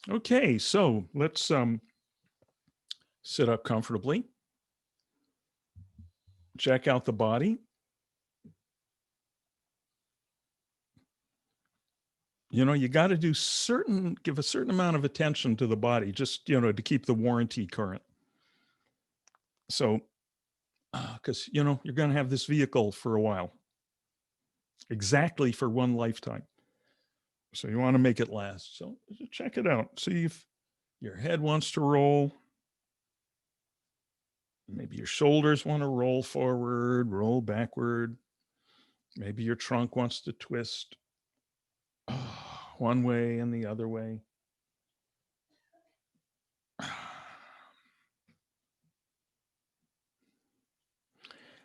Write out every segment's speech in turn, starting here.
Okay, so let's sit up comfortably. Check out the body. You got to give a certain amount of attention to the body, just, to keep the warranty current. So, because, you're going to have this vehicle for a while, exactly for one lifetime. So you want to make it last. So check it out. See if your head wants to roll. Maybe your shoulders want to roll forward, roll backward. Maybe your trunk wants to twist one way and the other way.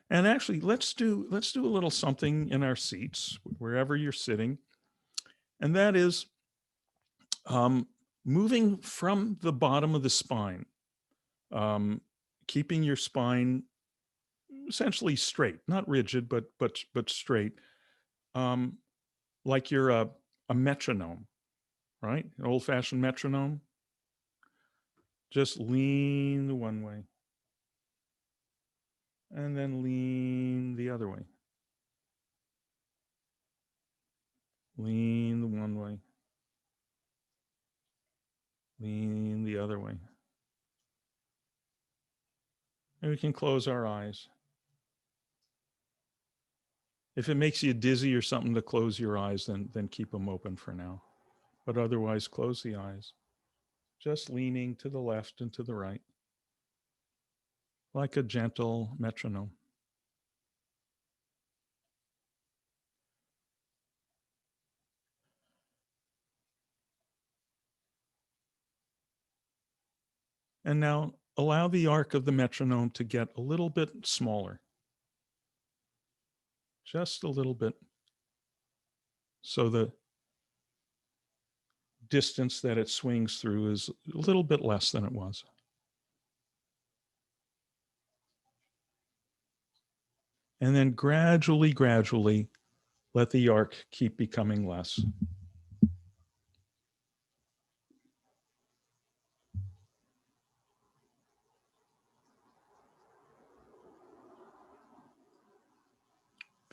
And actually, let's do a little something in our seats, wherever you're sitting, and that is um, moving from the bottom of the spine, um, keeping your spine essentially straight, not rigid, but straight, um, like you're a metronome, right? An old-fashioned metronome. Just lean one way, and then lean the other way. Lean the one way, lean the other way. And we can close our eyes. If it makes you dizzy or something to close your eyes, then keep them open for now. But otherwise, close the eyes. Just leaning to the left and to the right, like a gentle metronome. And now allow the arc of the metronome to get a little bit smaller, just a little bit, so the distance that it swings through is a little bit less than it was. And then gradually, let the arc keep becoming less.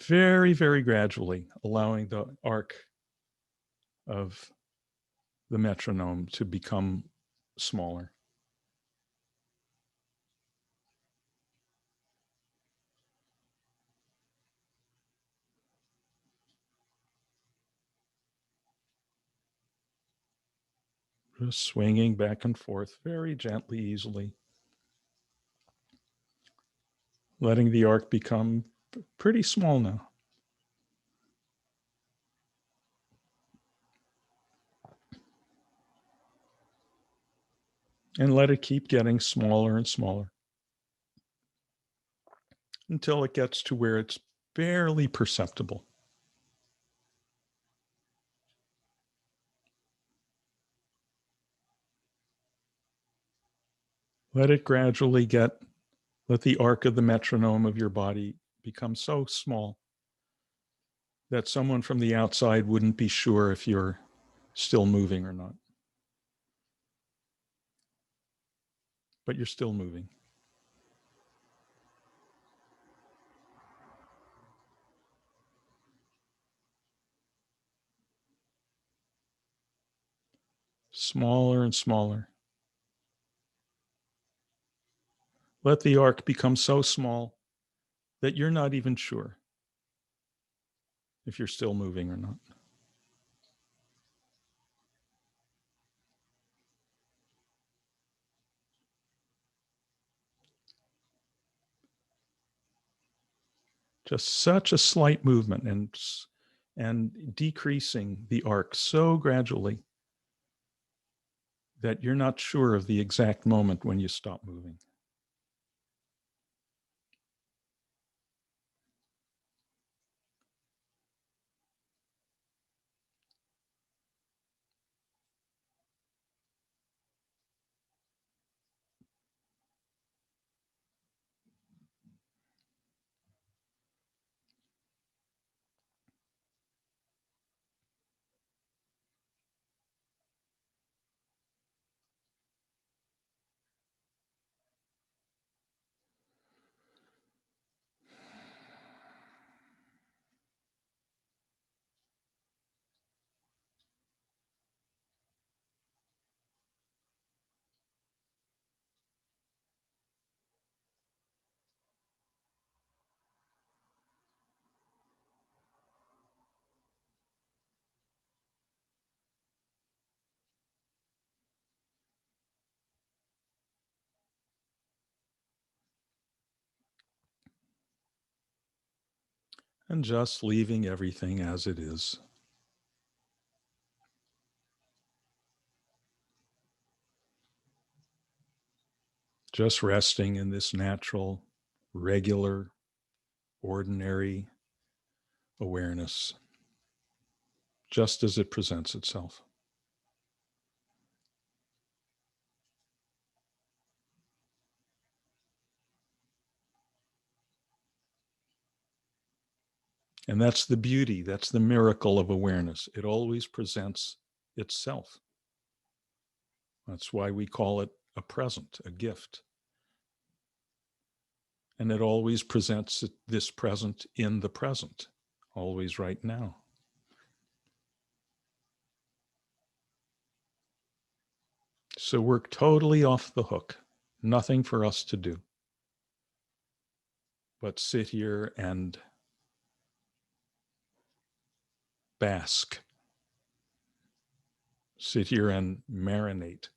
Very gradually, allowing the arc of the metronome to become smaller. Just swinging back and forth very gently, easily. Letting the arc become pretty small now. And let it keep getting smaller and smaller until it gets to where it's barely perceptible. Let it gradually let the arc of the metronome of your body become so small that someone from the outside wouldn't be sure if you're still moving or not. But you're still moving. Smaller and smaller. Let the arc become so small that you're not even sure if you're still moving or not. Just such a slight movement and decreasing the arc so gradually that you're not sure of the exact moment when you stop moving. and just leaving everything as it is. Just resting in this natural, regular, ordinary awareness, just as it presents itself. And that's the beauty, that's the miracle of awareness. It always presents itself. That's why we call it a present, a gift. And it always presents this present in the present, always right now. So we're totally off the hook. Nothing for us to do but sit here and bask, sit here and marinate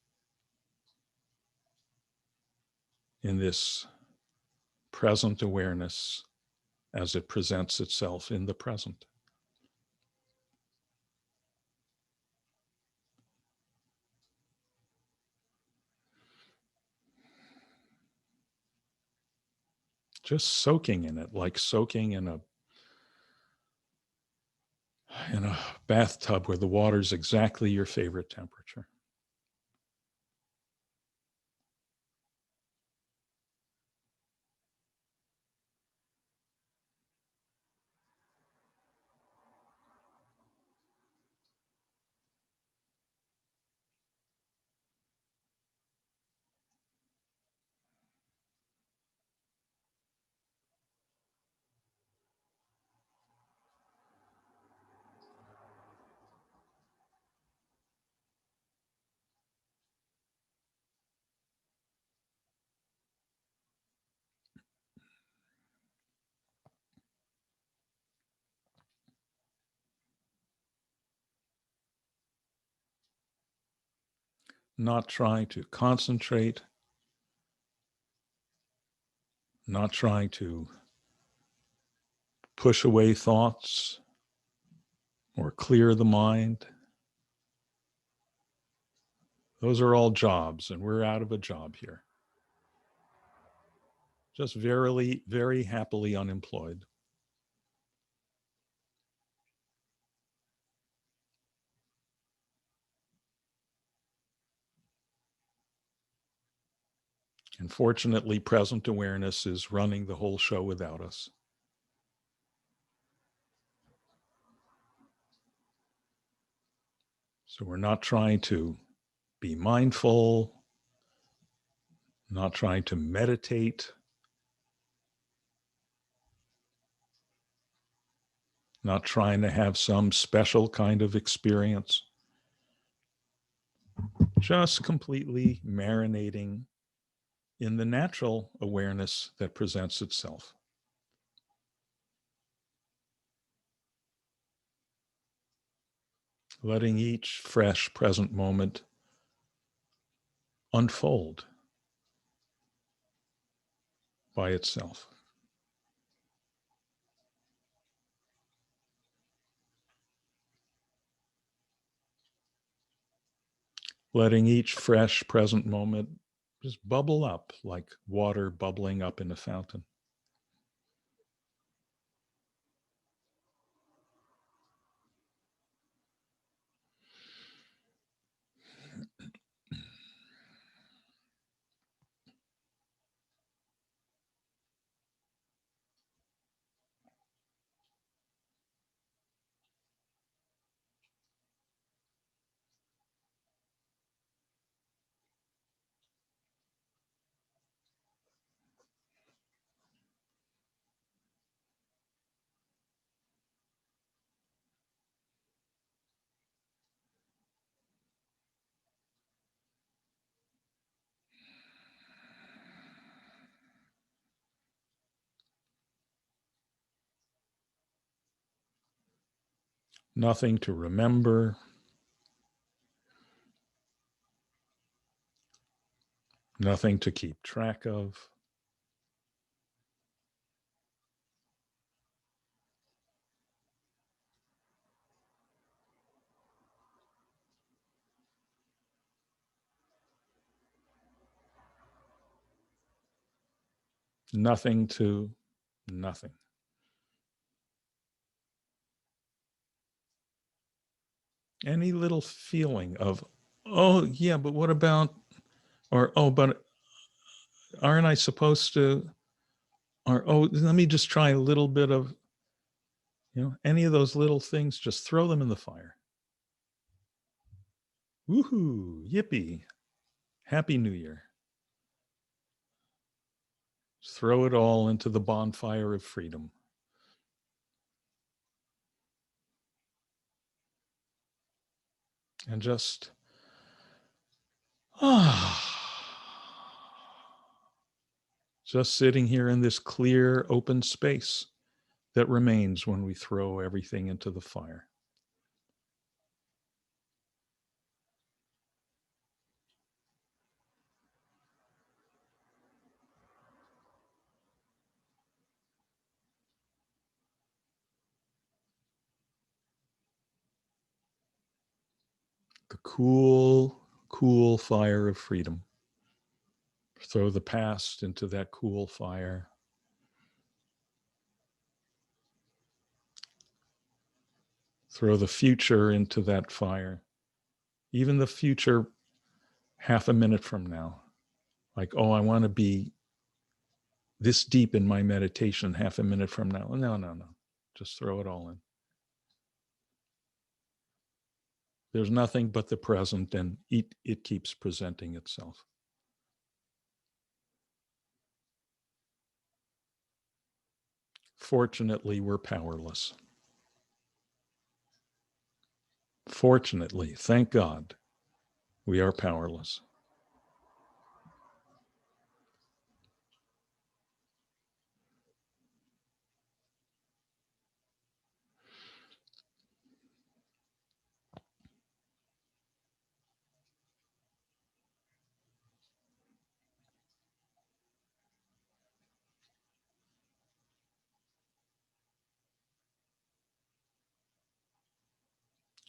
in this present awareness as it presents itself in the present. Just soaking in it, like soaking in a bathtub where the water's exactly your favorite temperature. Not trying to concentrate, not trying to push away thoughts or clear the mind. Those are all jobs, and we're out of a job here. Just very happily unemployed. And fortunately, present awareness is running the whole show without us. So we're not trying to be mindful, not trying to meditate, not trying to have some special kind of experience, just completely marinating in the natural awareness that presents itself. Letting each fresh present moment unfold by itself. Letting each fresh present moment just bubble up like water bubbling up in a fountain. Nothing to remember, nothing to keep track of. Nothing to nothing. Any little feeling of, oh, yeah, but what about, or, oh, but aren't I supposed to, or, oh, let me just try a little bit of, any of those little things, just throw them in the fire. Woohoo, yippee, Happy New Year. Just throw it all into the bonfire of freedom. And just, just sitting here in this clear, open space that remains when we throw everything into the fire. The cool, cool fire of freedom. Throw the past into that cool fire. Throw the future into that fire. Even the future half a minute from now. Like, oh, I want to be this deep in my meditation half a minute from now. No. Just throw it all in. There's nothing but the present, and it keeps presenting itself. Fortunately, we're powerless. Fortunately, thank God, we are powerless.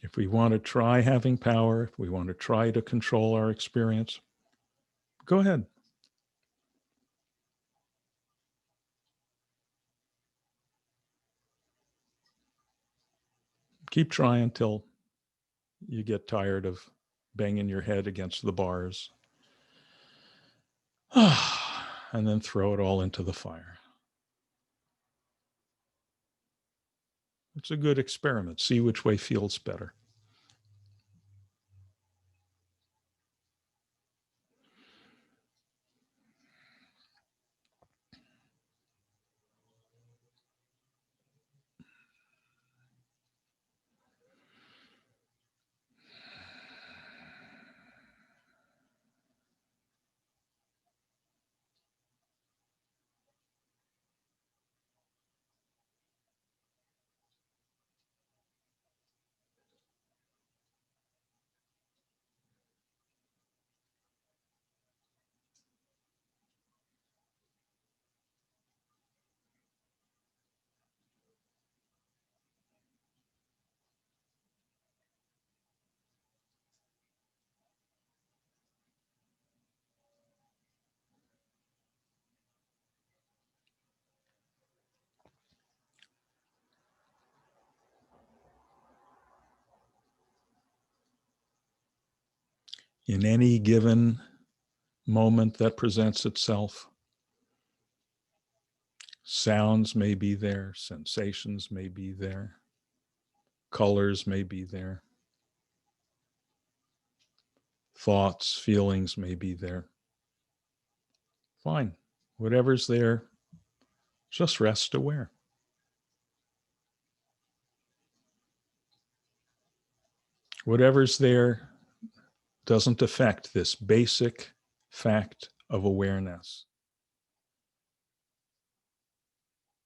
If we want to try having power, if we want to try to control our experience, go ahead. Keep trying till you get tired of banging your head against the bars. And then throw it all into the fire. It's a good experiment. See which way feels better. In any given moment that presents itself, sounds may be there, sensations may be there, colors may be there, thoughts, feelings may be there. Fine. Whatever's there, just rest aware. Whatever's there doesn't affect this basic fact of awareness.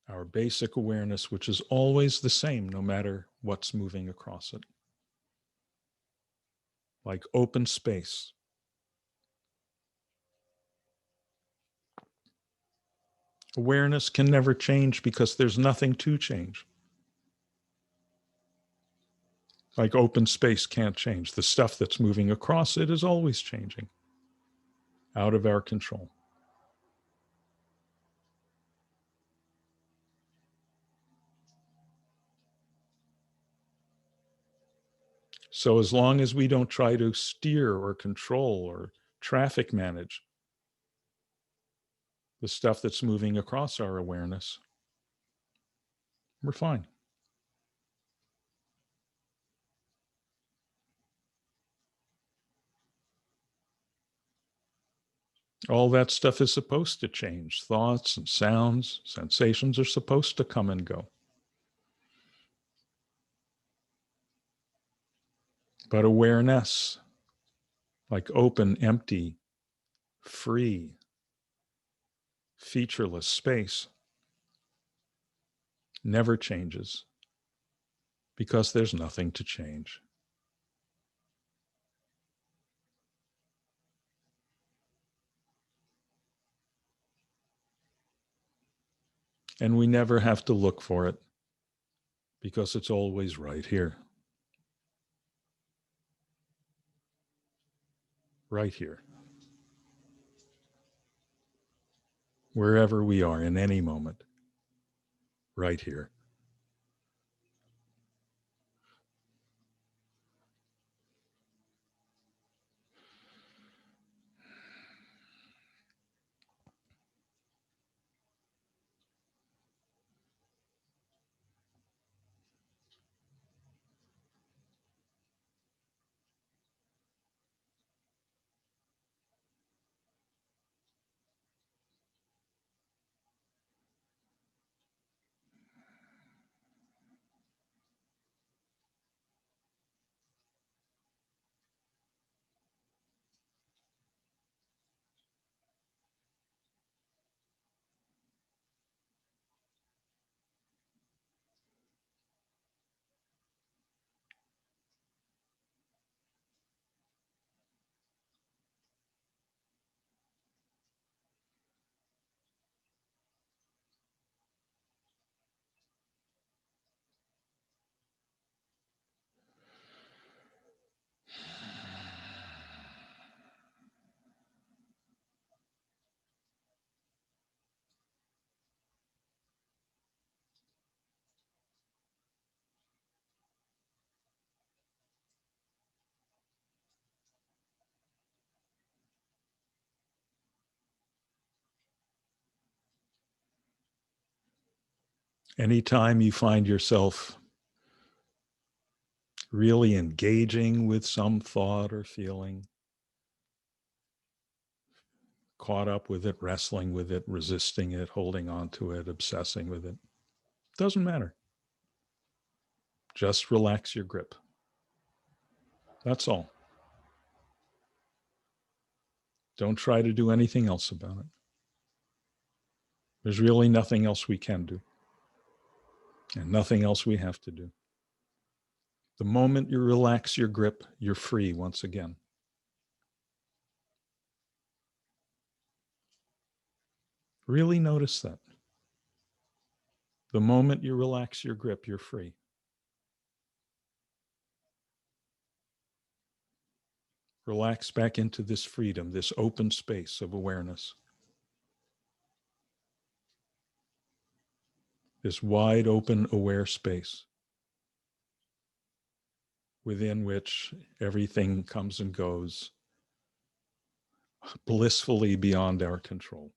Our basic awareness, which is always the same no matter what's moving across it. Like open space. Awareness can never change because there's nothing to change. Like open space can't change. The stuff that's moving across it is always changing, out of our control. So as long as we don't try to steer or control or traffic manage the stuff that's moving across our awareness, we're fine. All that stuff is supposed to change. Thoughts and sounds, sensations are supposed to come and go. But awareness, like open, empty, free, featureless space, never changes because there's nothing to change. And we never have to look for it because it's always right here. Right here. Wherever we are in any moment. Right here. Anytime you find yourself really engaging with some thought or feeling, caught up with it, wrestling with it, resisting it, holding on to it, obsessing with it, doesn't matter. Just relax your grip. That's all. Don't try to do anything else about it. There's really nothing else we can do, and nothing else we have to do. The moment you relax your grip, you're free once again. Really notice that. The moment you relax your grip, you're free. Relax back into this freedom, this open space of awareness, this wide open, aware space within which everything comes and goes blissfully beyond our control.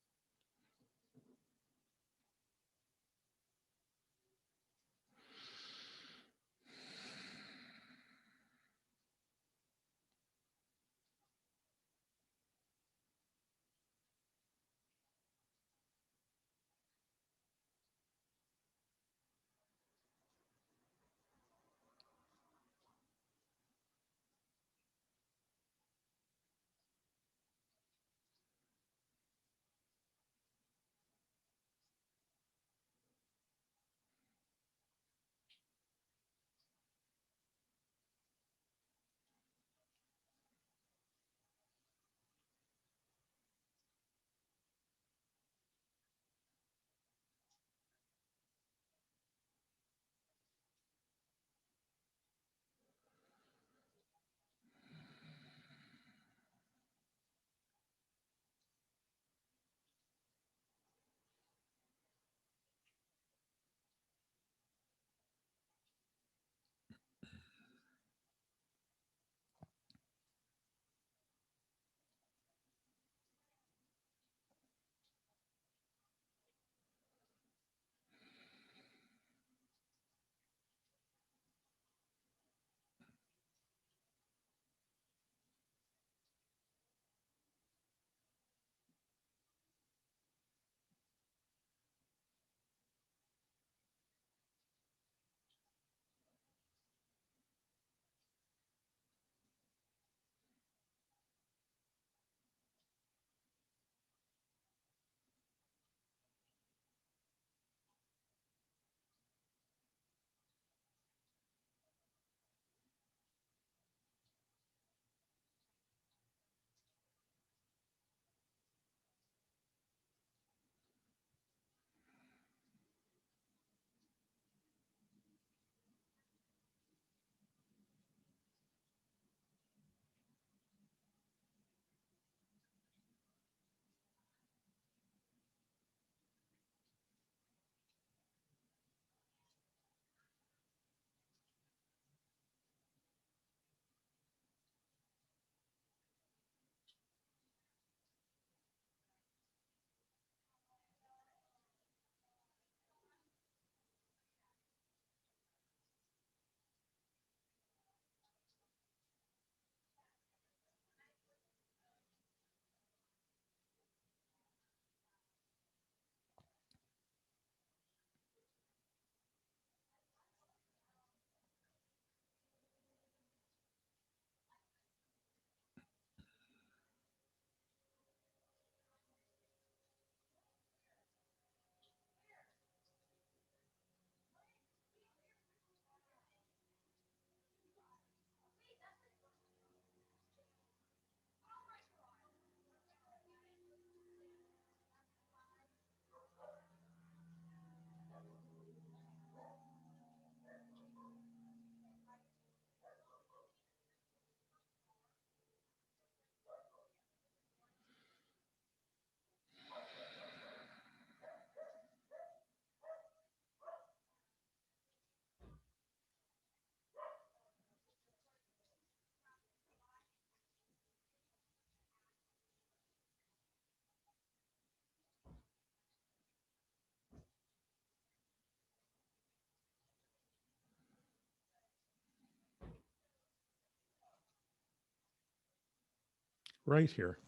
right here,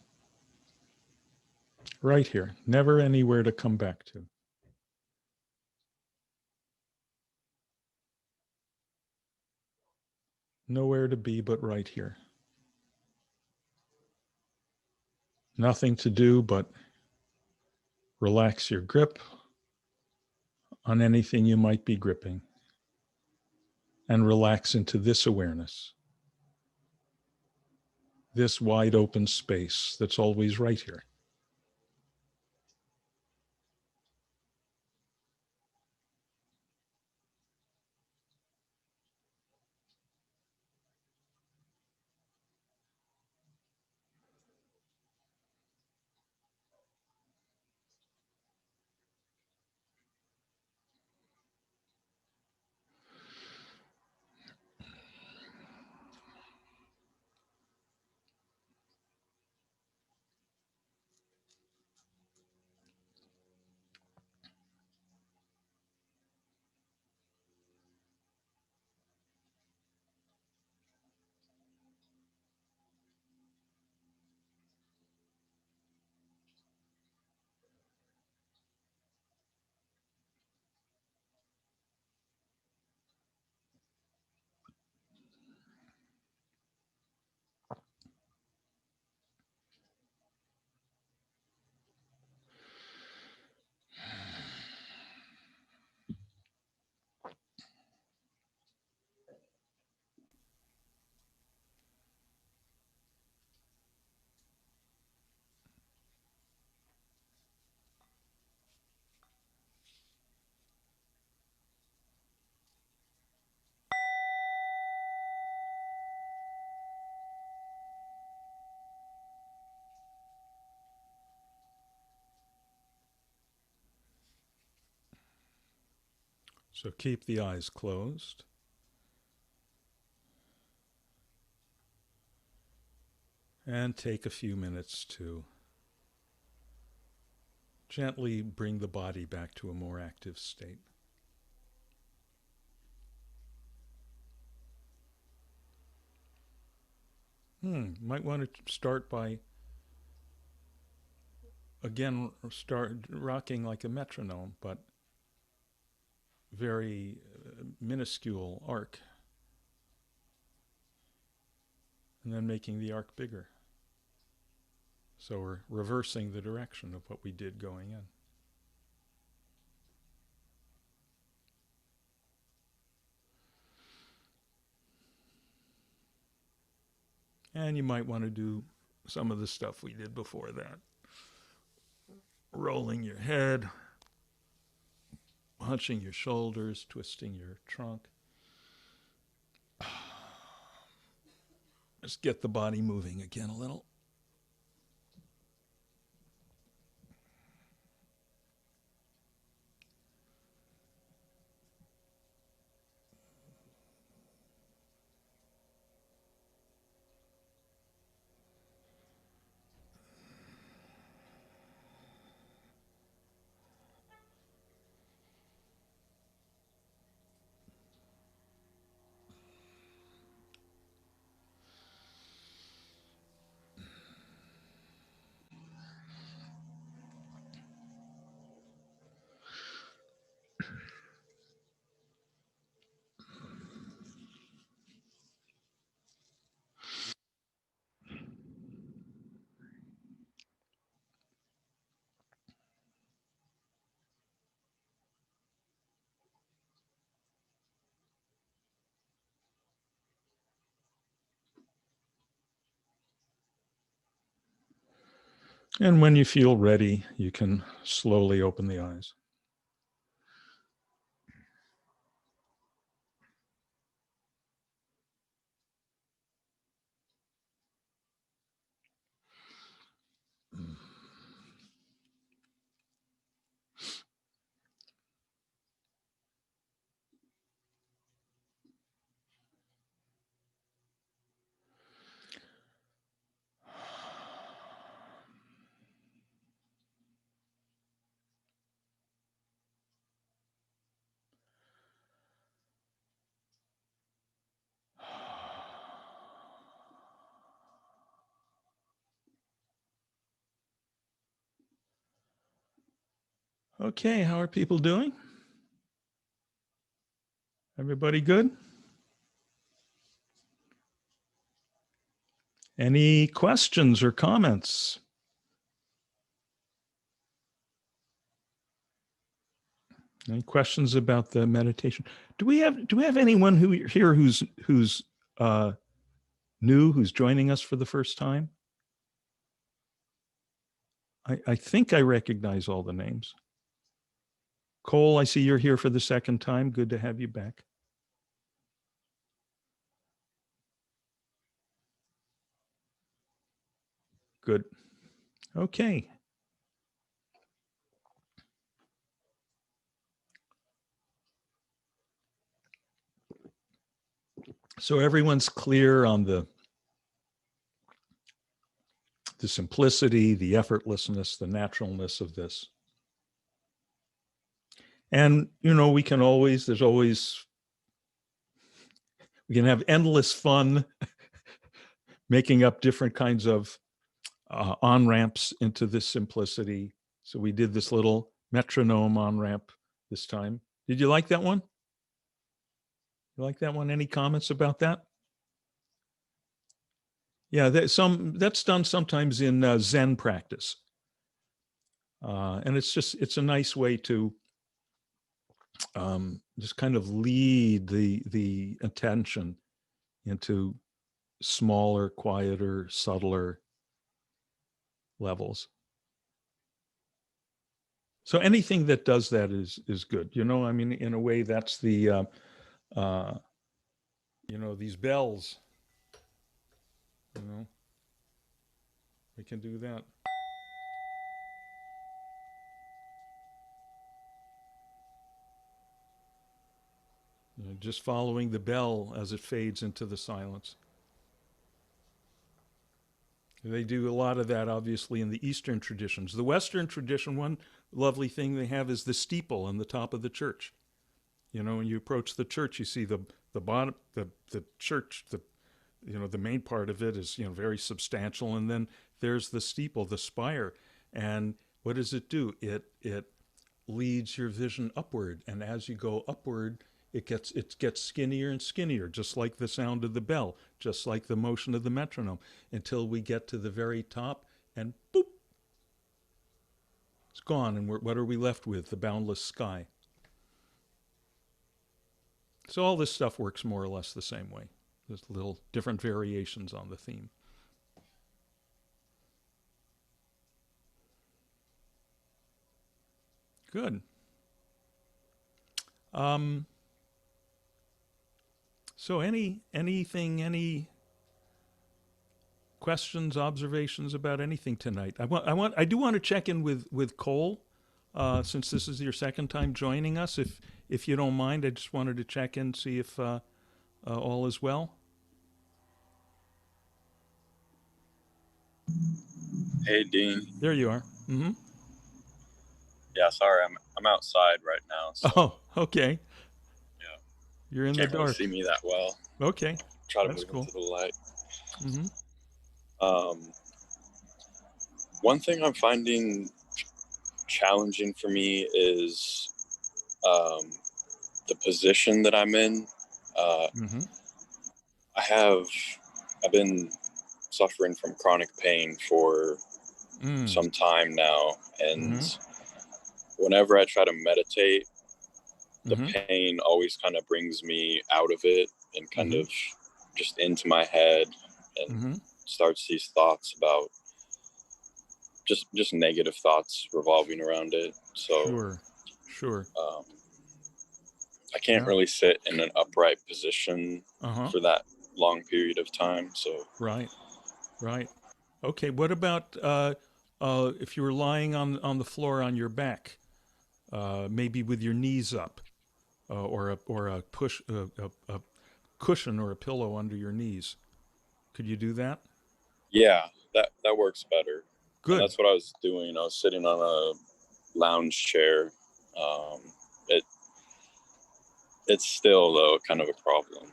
right here, never anywhere to come back to. Nowhere to be but right here. Nothing to do but relax your grip on anything you might be gripping and relax into this awareness, this wide open space that's always right here. So keep the eyes closed. And take a few minutes to gently bring the body back to a more active state. Might want to start by, again, start rocking like a metronome, but very minuscule arc. And then making the arc bigger. So we're reversing the direction of what we did going in. And you might want to do some of the stuff we did before that. Rolling your head, hunching your shoulders, twisting your trunk. Just get the body moving again a little. And when you feel ready, you can slowly open the eyes. Okay, how are people doing? Everybody good? Any questions or comments? Any questions about the meditation? Do we have anyone here who's new, who's joining us for the first time? I think I recognize all the names. Cole, I see you're here for the second time. Good to have you back. Good. Okay. So everyone's clear on the simplicity, the effortlessness, the naturalness of this. And, we can have endless fun making up different kinds of on-ramps into this simplicity. So we did this little metronome on-ramp this time. Did you like that one? You like that one? Any comments about that? Yeah, that's done sometimes in Zen practice. And it's a nice way to just kind of lead the attention into smaller, quieter, subtler levels. So anything that does that is good. I mean, in a way, that's the these bells. We can do that. Just following the bell as it fades into the silence. They do a lot of that, obviously, in the Eastern traditions. The Western tradition, one lovely thing they have is the steeple on the top of the church. When you approach the church, you see the bottom, the church, the main part of it is, very substantial. And then there's the steeple, the spire. And what does it do? It leads your vision upward. And as you go upward, it gets skinnier and skinnier, just like the sound of the bell, just like the motion of the metronome, until we get to the very top and boop, it's gone. And what are we left with? The boundless sky. So all this stuff works more or less the same way. There's little different variations on the theme. Good. So any questions, observations about anything tonight? I do want to check in with Cole, since this is your second time joining us. If you don't mind, I just wanted to check in, see if all is well. Hey, Dean. There you are. Mm-hmm. Yeah, sorry, I'm outside right now. So, oh, okay. Yeah, You're in the can't really dark. see me that well. Okay, Try to that's move cool. into the light. Mm-hmm. One thing I'm finding challenging for me is the position that I'm in. Mm-hmm. I've been suffering from chronic pain for some time now, and whenever I try to meditate, the pain always kind of brings me out of it and kind of just into my head and starts these thoughts about just negative thoughts revolving around it. So Sure. I can't really sit in an upright position for that long period of time. So right. Okay. What about if you were lying on the floor on your back, maybe with your knees up, or a cushion or a pillow under your knees? Could you do that? Yeah, that works better. Good. And that's what I was doing. I was sitting on a lounge chair. It's still, though, kind of a problem.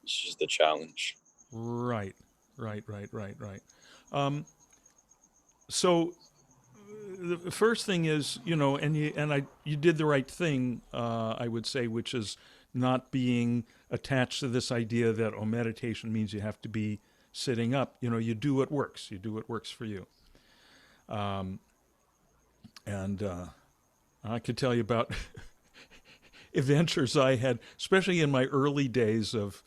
It's just a challenge. Right. So the first thing is, you did the right thing, I would say, which is not being attached to this idea that, oh, meditation means you have to be sitting up. You do what works. You do what works for you. And I could tell you about adventures I had, especially in my early days of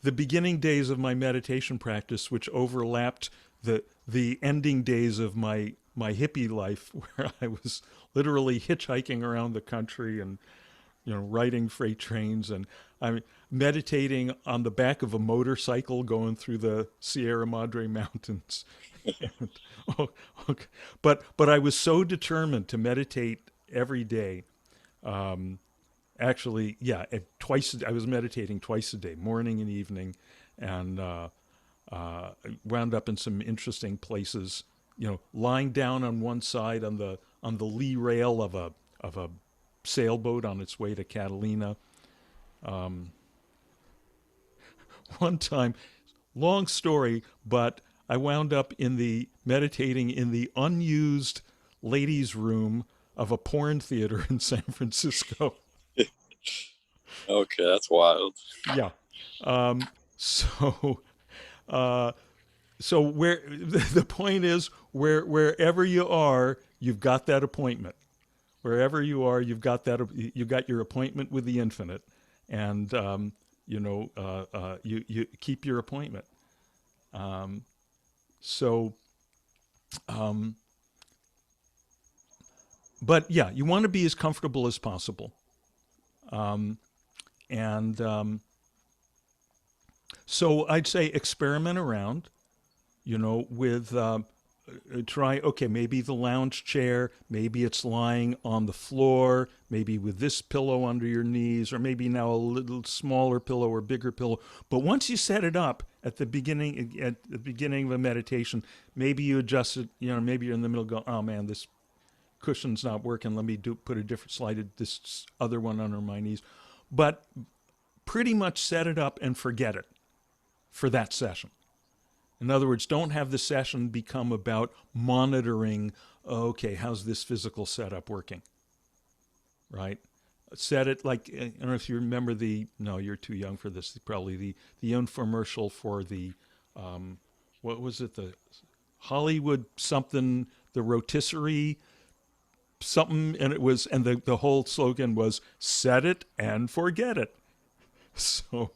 the beginning days of my meditation practice, which overlapped the ending days of my hippie life, where I was literally hitchhiking around the country and riding freight trains, and I'm meditating on the back of a motorcycle going through the Sierra Madre Mountains. And, oh, okay. But I was so determined to meditate every day. Um, Actually, yeah, twice. I was meditating twice a day, morning and evening, and wound up in some interesting places. Lying down on one side on the lee rail of a sailboat on its way to Catalina. Um, One time, long story, but I wound up meditating in the unused ladies' room of a porn theater in San Francisco. Okay, that's wild. Yeah. Um, so, uh, so where the point is, wherever you are, you've got that appointment. Wherever you are, you got your appointment with the infinite, and you keep your appointment. Um, so, um, but yeah, you want to be as comfortable as possible, um, and so I'd say experiment around. With try, okay, maybe the lounge chair, maybe it's lying on the floor, maybe with this pillow under your knees, or maybe now a little smaller pillow or bigger pillow. But once you set it up at the beginning of a meditation, maybe you adjust it. Maybe you're in the middle, go, oh man, this cushion's not working. Let me put a different slide, this other one under my knees. But pretty much set it up and forget it for that session. In other words, don't have the session become about monitoring, okay, how's this physical setup working, right? Set it like, I don't know if you remember no, you're too young for this, probably the infomercial for what was it, the Hollywood something, the rotisserie something, and the whole slogan was, set it and forget it. So,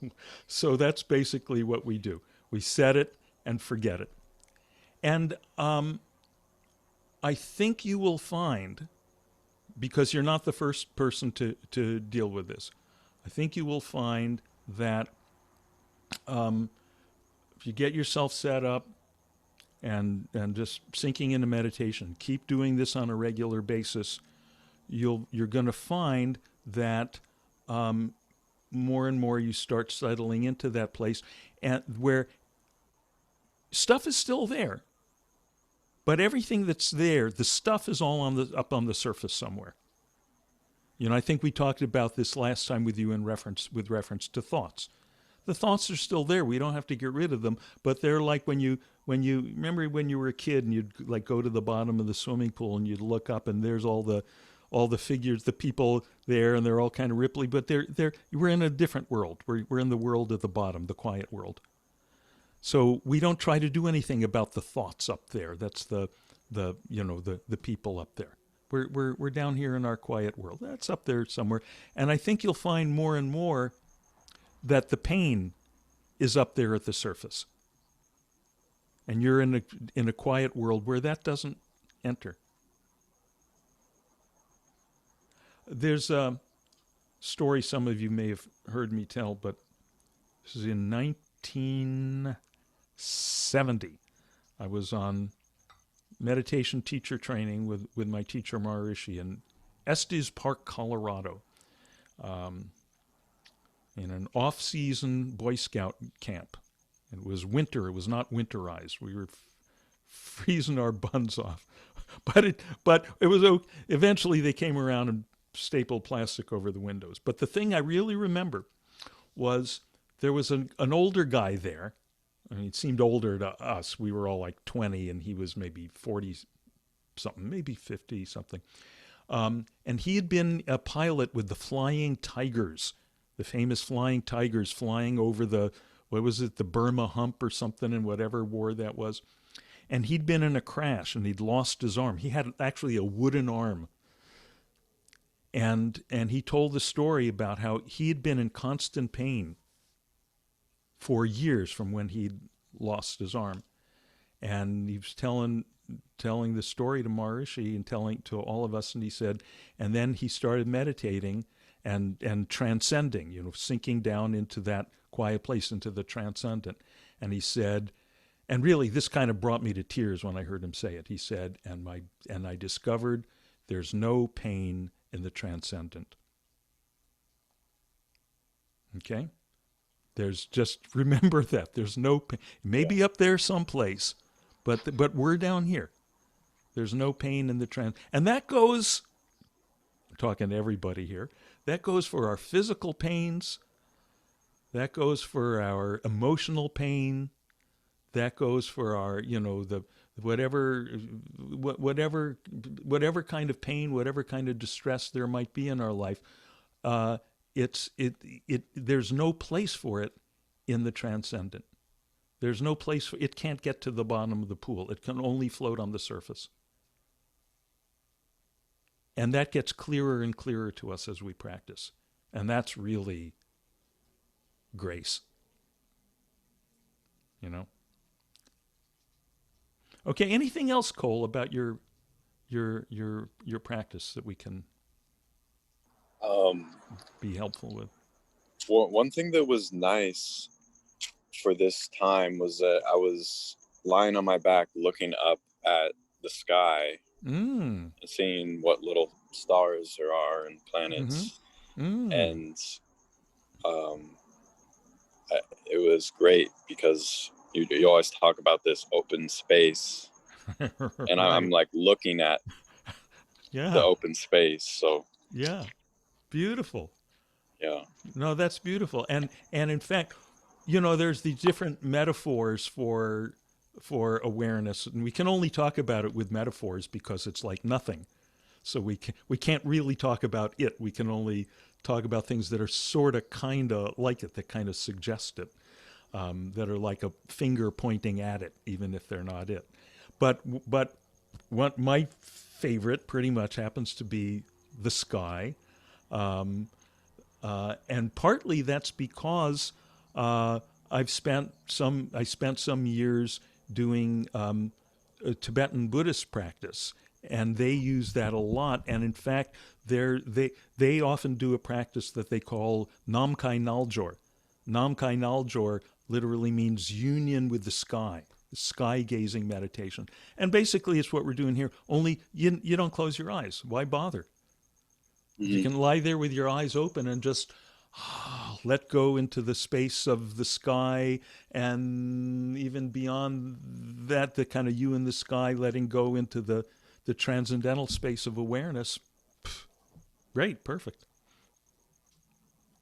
so that's basically what we do. We set it and forget it. And I think you will find, because you're not the first person to deal with this, I think you will find that if you get yourself set up and just sinking into meditation, keep doing this on a regular basis, you're going to find that more and more you start settling into that place, and where stuff is still there, but everything that's there, the stuff is all up on the surface somewhere. I think we talked about this last time with you with reference to thoughts. The thoughts are still there. We don't have to get rid of them, but they're like when you remember when you were a kid and you'd like go to the bottom of the swimming pool and you'd look up and there's all the figures, the people there, and they're all kind of ripply, but we're in a different world. We're in the world at the bottom, the quiet world. So we don't try to do anything about the thoughts up there. That's the people up there. We're down here in our quiet world. That's up there somewhere. And I think you'll find more and more that the pain is up there at the surface. And you're in a quiet world where that doesn't enter. There's a story some of you may have heard me tell, but this is in 1970. I was on meditation teacher training with my teacher Maharishi in Estes Park, Colorado, in an off-season Boy Scout camp. It was winter. It was not winterized. We were freezing our buns off, but it was eventually they came around and stapled plastic over the windows. But the thing I really remember was there was an older guy there. I mean, it seemed older to us. We were all like 20 and he was maybe 40 something, maybe 50 something. And he had been a pilot with the Flying Tigers, the famous Flying Tigers flying over the, what was it, the Burma Hump or something in whatever war that was. And he'd been in a crash and he'd lost his arm. He had actually a wooden arm. And he told the story about how he had been in constant pain for years from when he'd lost his arm. And he was telling the story to Maharishi and telling to all of us, and he said, and then he started meditating and transcending, sinking down into that quiet place, into the transcendent. And he said, and really this kind of brought me to tears when I heard him say it. He said, and I discovered there's no pain in the transcendent. Okay? There's just, remember that there's no pain. Maybe up there someplace, but we're down here. There's no pain in the trans, and that goes. I'm talking to everybody here. That goes for our physical pains. That goes for our emotional pain. That goes for our, the whatever kind of pain, whatever kind of distress there might be in our life. There's no place for it in the transcendent. There's no place for it. Can't get to the bottom of the pool. It can only float on the surface. And that gets clearer and clearer to us as we practice. And that's really grace. Okay, anything else, Cole, about your practice that we can be helpful with? One thing that was nice for this time was that I was lying on my back looking up at the sky and seeing what little stars there are and planets. And it was great because you always talk about this open space. And Right. I'm like looking at the open space. So yeah, beautiful. Yeah. No, that's beautiful. And in fact, there's these different metaphors for awareness, and we can only talk about it with metaphors because it's like nothing. So we can't really talk about it. We can only talk about things that are sort of kind of like it, that kind of suggest it, that are like a finger pointing at it, even if they're not it. But what my favorite pretty much happens to be the sky. And partly that's because I spent some years doing a Tibetan Buddhist practice, and they use that a lot. And in fact, they often do a practice that they call Namkai Naljor. Namkai Naljor literally means union with the sky gazing meditation. And basically, it's what we're doing here. Only you don't close your eyes. Why bother? You can lie there with your eyes open and just let go into the space of the sky, and even beyond that, the kind of you in the sky, letting go into the transcendental space of awareness. Great, perfect.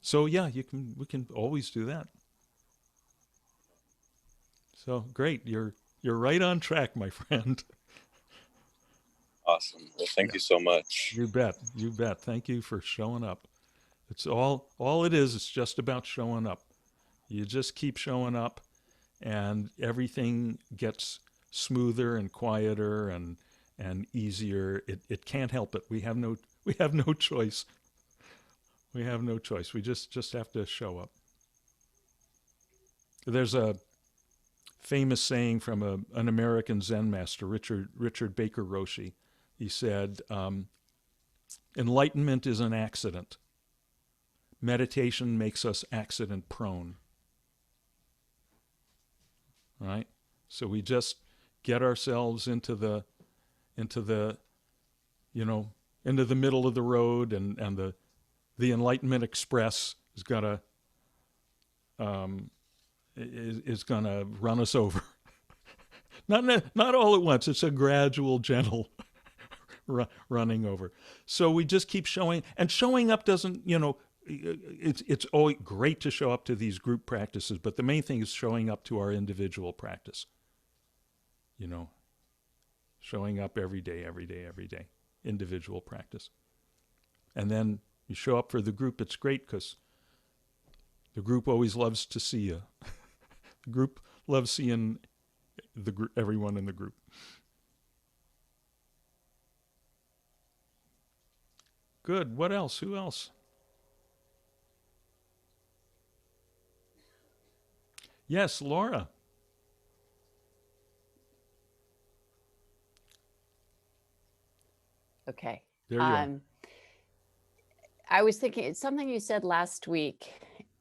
So yeah, we can always do that. So great, you're right on track, my friend. Awesome. Well, thank you so much. You bet. You bet. Thank you for showing up. It's all it is. It's just about showing up. You just keep showing up, and everything gets smoother and quieter and easier. It can't help it. We have no choice. We have no choice. We just have to show up. There's a famous saying from an American Zen master, Richard Baker Roshi. He said, "Enlightenment is an accident. Meditation makes us accident prone." Right? So we just get ourselves into the into the middle of the road, and the Enlightenment Express is gonna is gonna run us over. Not all at once. It's a gradual, gentle running over. So we just keep showing, and showing up doesn't, it's always great to show up to these group practices, but the main thing is showing up to our individual practice. showing up every day, every day, every day, individual practice. And then you show up for the group. It's great because the group always loves to see you. The group loves seeing everyone in the group. Good. What else? Who else? Yes, Laura. Okay. There you are. I was thinking, it's something you said last week,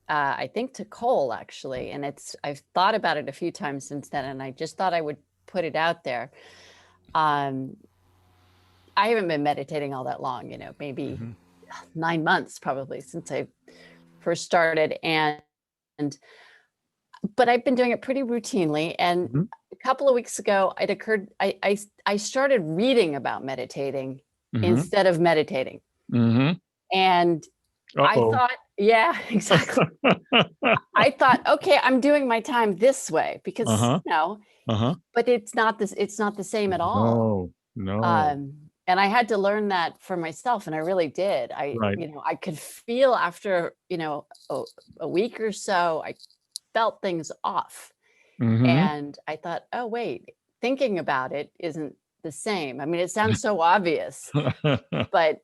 I think to Cole actually, and I've thought about it a few times since then, and I just thought I would put it out there. I haven't been meditating all that long, maybe 9 months probably since I first started, but I've been doing it pretty routinely. And a couple of weeks ago, it occurred, I started reading about meditating instead of meditating. And I thought, yeah, exactly. I thought, okay, I'm doing my time this way because, but it's not the same at all. No. And I had to learn that for myself, and I really did. I could feel after, a week or so, I felt things off. And I thought, oh, wait, thinking about it isn't the same. I mean, it sounds so obvious, but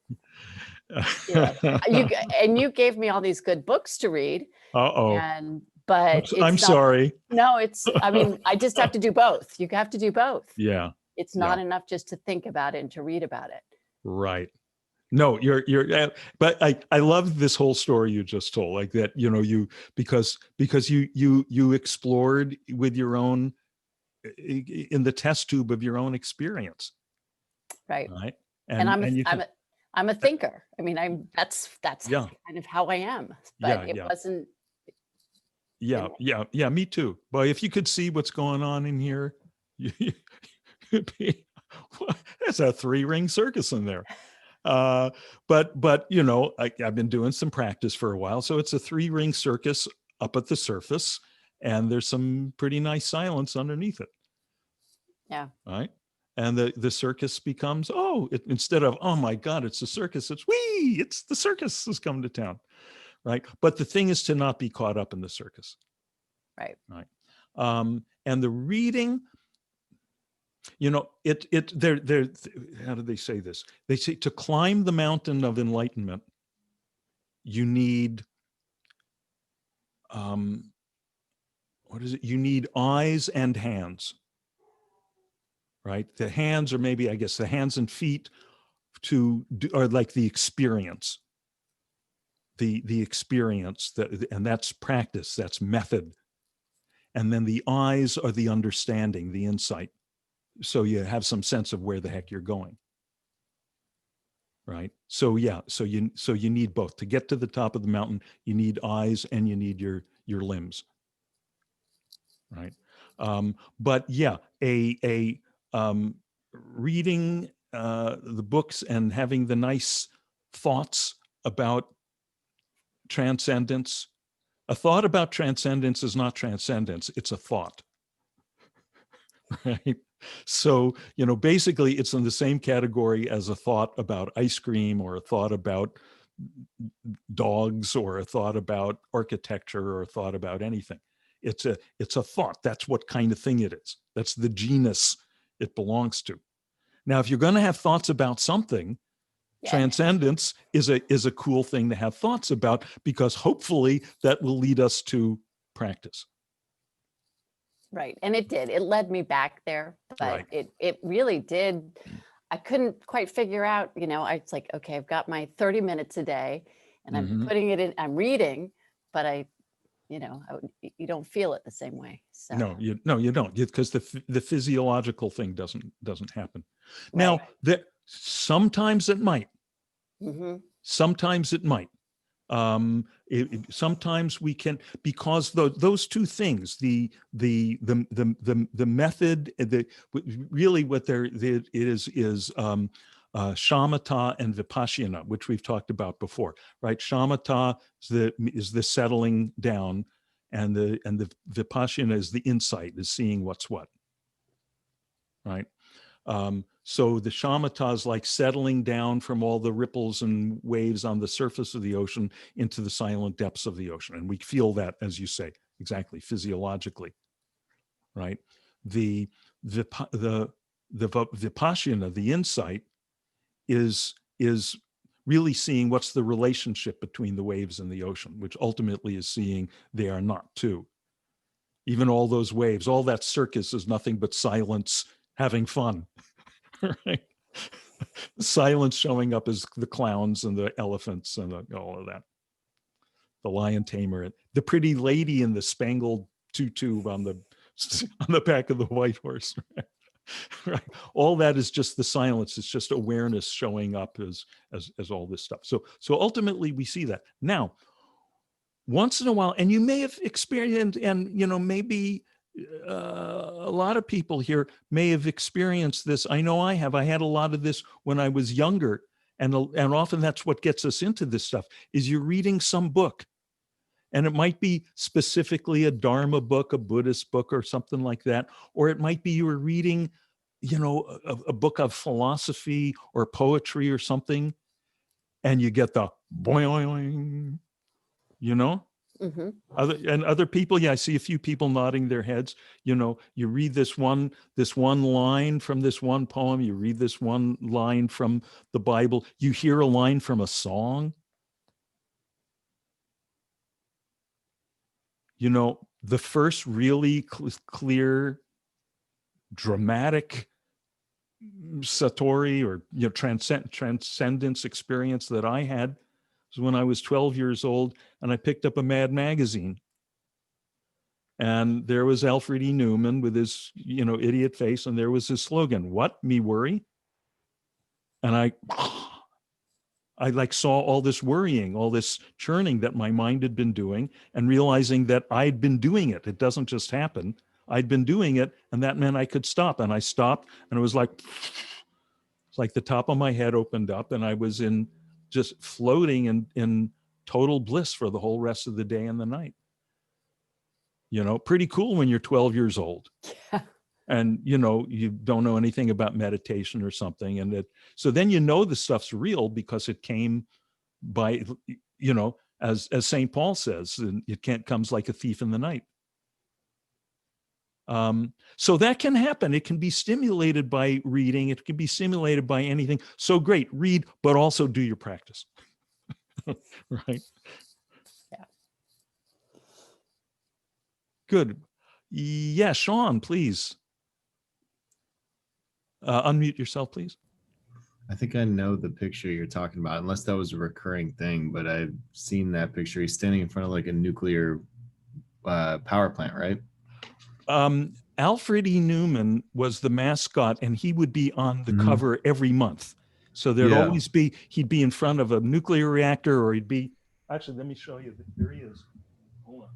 you gave me all these good books to read. But I'm it's not, sorry. No, I mean, I just have to do both. You have to do both. Yeah. It's not enough just to think about it and to read about it. Right. No, but I love this whole story you just told, like that, because you explored with your own, in the test tube of your own experience. Right. Right. And I'm a thinker. I mean, that's kind of how I am, but it wasn't. Yeah. Me too. But if you could see what's going on in here, you'd be, there's a 3-ring circus in there. But I've been doing some practice for a while, so it's a 3-ring circus up at the surface, and there's some pretty nice silence underneath it. Yeah. Right. And the circus becomes, instead of, oh my God, it's a circus, it's the circus has come to town. Right. But the thing is to not be caught up in the circus. Right. Right. And the reading, they're how do they say this? They say to climb the mountain of enlightenment, you need, you need eyes and hands, right? The hands are maybe, I guess, the hands and feet are like the experience, the experience, and that's practice, that's method. And then the eyes are the understanding, the insight. So you have some sense of where the heck you're going. Right. So you need both. To get to the top of the mountain, you need eyes and you need your limbs. Right. But reading the books and having the nice thoughts about transcendence. A thought about transcendence is not transcendence, it's a thought. Right. So, basically it's in the same category as a thought about ice cream, or a thought about dogs, or a thought about architecture, or a thought about anything. It's a thought. That's what kind of thing it is. That's the genus it belongs to. Now, if you're going to have thoughts about something, transcendence is a cool thing to have thoughts about, because hopefully that will lead us to practice. Right. And it did. It led me back there, but it really did. I couldn't quite figure out, it's like, okay, I've got my 30 minutes a day and I'm putting it in, I'm reading, but you don't feel it the same way. So No, you don't, because the physiological thing doesn't happen. Now, sometimes it might. Sometimes it might. Sometimes we can, because those two things, the method, really what it is shamatha and vipassana, which we've talked about before, right? Shamatha is the settling down, and the vipassana is the insight, is seeing what's what, right? So the shamatha is like settling down from all the ripples and waves on the surface of the ocean into the silent depths of the ocean. And we feel that, as you say, exactly, physiologically, right? The vipassana, the insight, is really seeing what's the relationship between the waves and the ocean, which ultimately is seeing they are not two. Even all those waves, all that circus is nothing but silence having fun, right? Silence showing up as the clowns and the elephants and all of that. The lion tamer, the pretty lady in the spangled tutu on the back of the white horse, right? Right. All that is just the silence. It's just awareness showing up as all this stuff. So ultimately we see that. Now, once in a while, and you may have experienced, and maybe a lot of people here may have experienced this. I know I have. I had a lot of this when I was younger, and often that's what gets us into this stuff, is you're reading some book, and it might be specifically a Dharma book, a Buddhist book, or something like that, or it might be you were reading, a book of philosophy or poetry or something, and you get the boing, Mm-hmm. Other people, I see a few people nodding their heads. You read this one line from this one poem, you read this one line from the Bible, you hear a line from a song. The first really clear, dramatic satori or transcendence experience that I had was when I was 12 years old, and I picked up a Mad magazine, and there was Alfred E. Newman with his idiot face, and there was his slogan, "What, me worry?" And I like saw all this worrying, all this churning that my mind had been doing, and realizing that I'd been doing it. It doesn't just happen. I'd been doing it, and that meant I could stop. And I stopped, and it was like, it's like the top of my head opened up, and I was just floating in total bliss for the whole rest of the day and the night. Pretty cool when you're 12 years old. Yeah. And you don't know anything about meditation or something, and so then the stuff's real because it came by, as St. Paul says, it comes like a thief in the night. So that can happen. It can be stimulated by reading. It can be stimulated by anything. So great, read, but also do your practice. Right? Yeah. Good. Yeah, Sean, please. Unmute yourself, please. I think I know the picture you're talking about, unless that was a recurring thing, but I've seen that picture. He's standing in front of like a nuclear power plant, right? Alfred E. Newman was the mascot, and he would be on the cover every month. So there'd always be, he'd be in front of a nuclear reactor, or he'd be, actually, let me show you. There he is. Hold on.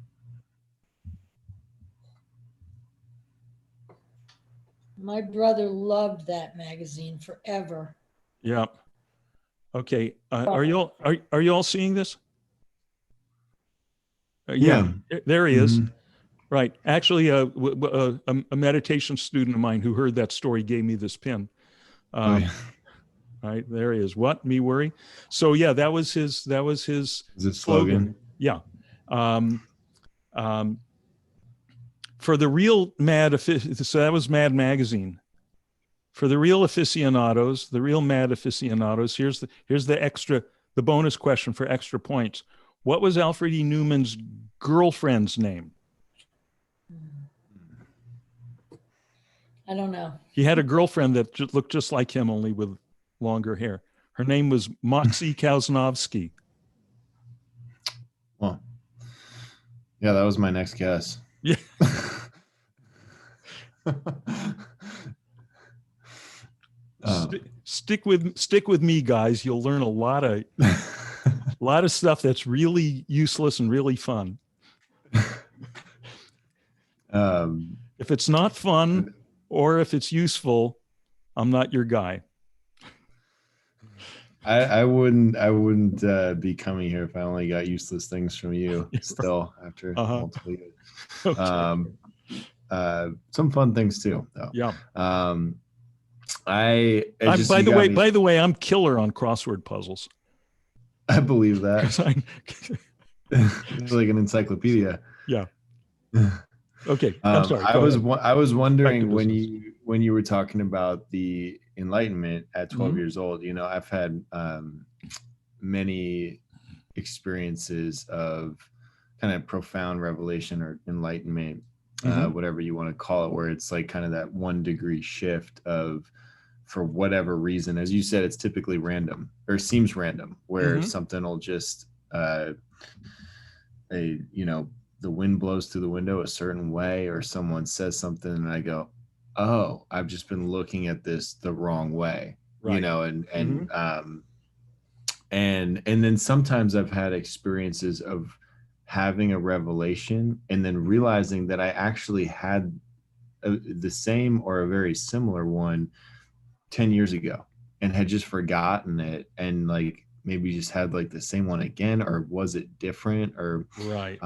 My brother loved that magazine forever. Yeah. Okay. Are you all seeing this? Yeah. There he is. Right. Actually, a meditation student of mine who heard that story gave me this pin. Right. There he is. What? Me worry? So yeah, that was his slogan. Yeah. For the real mad, so that was Mad Magazine. For the real aficionados, the real mad aficionados, here's the bonus question for extra points. What was Alfred E. Newman's girlfriend's name? I don't know. He had a girlfriend that looked just like him, only with longer hair. Her name was Moxie Kausnovsky. Well, yeah, that was my next guess. Yeah. Stick with me, guys. You'll learn a lot of stuff that's really useless and really fun. If it's not fun or if it's useful, I'm not your guy. I wouldn't be coming here if I only got useless things from you. Still, after multiple years. Okay. Some fun things too, though. Yeah. By the way, I'm killer on crossword puzzles. I believe that. 'Cause It's like an encyclopedia. Yeah. Okay. I'm sorry. I was wondering when you were talking about the enlightenment at 12 years old. You know, I've had many experiences of kind of profound revelation or enlightenment, whatever you want to call it, where it's like kind of that 1 degree shift of, for whatever reason, as you said, it's typically random or seems random, where something will just the wind blows through the window a certain way, or someone says something and I go, oh, I've just been looking at this the wrong way. Right. You know, and then sometimes I've had experiences of having a revelation and then realizing that I actually had the same or a very similar one 10 years ago and had just forgotten it, and like maybe just had like the same one again, or was it different, or right.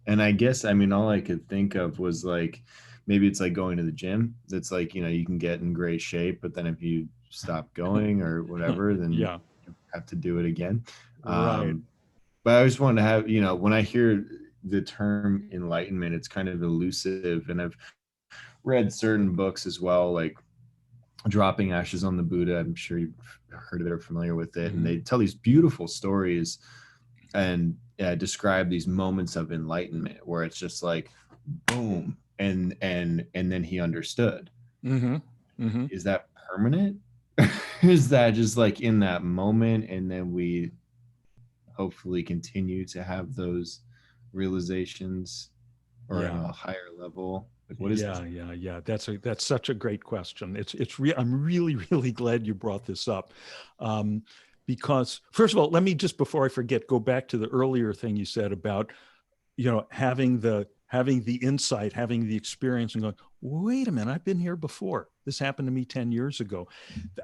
And I guess, I mean, all I could think of was like, maybe it's like going to the gym. It's like, you know, you can get in great shape, but then if you stop going or whatever, then you have to do it again. Right. But I just wanted to have, you know, when I hear the term enlightenment, it's kind of elusive. And I've read certain books as well, like Dropping Ashes on the Buddha. I'm sure you've heard of it or familiar with it. And they tell these beautiful stories and describe these moments of enlightenment where it's just like boom, and then he understood. Is that permanent? Is that just like in that moment, and then we hopefully continue to have those realizations, or on a higher level? Like, what is that's such a great question. I'm really glad you brought this up. Because first of all, let me just, before I forget, go back to the earlier thing you said about, you know, having the insight, having the experience and going, wait a minute, I've been here before. This happened to me 10 years ago.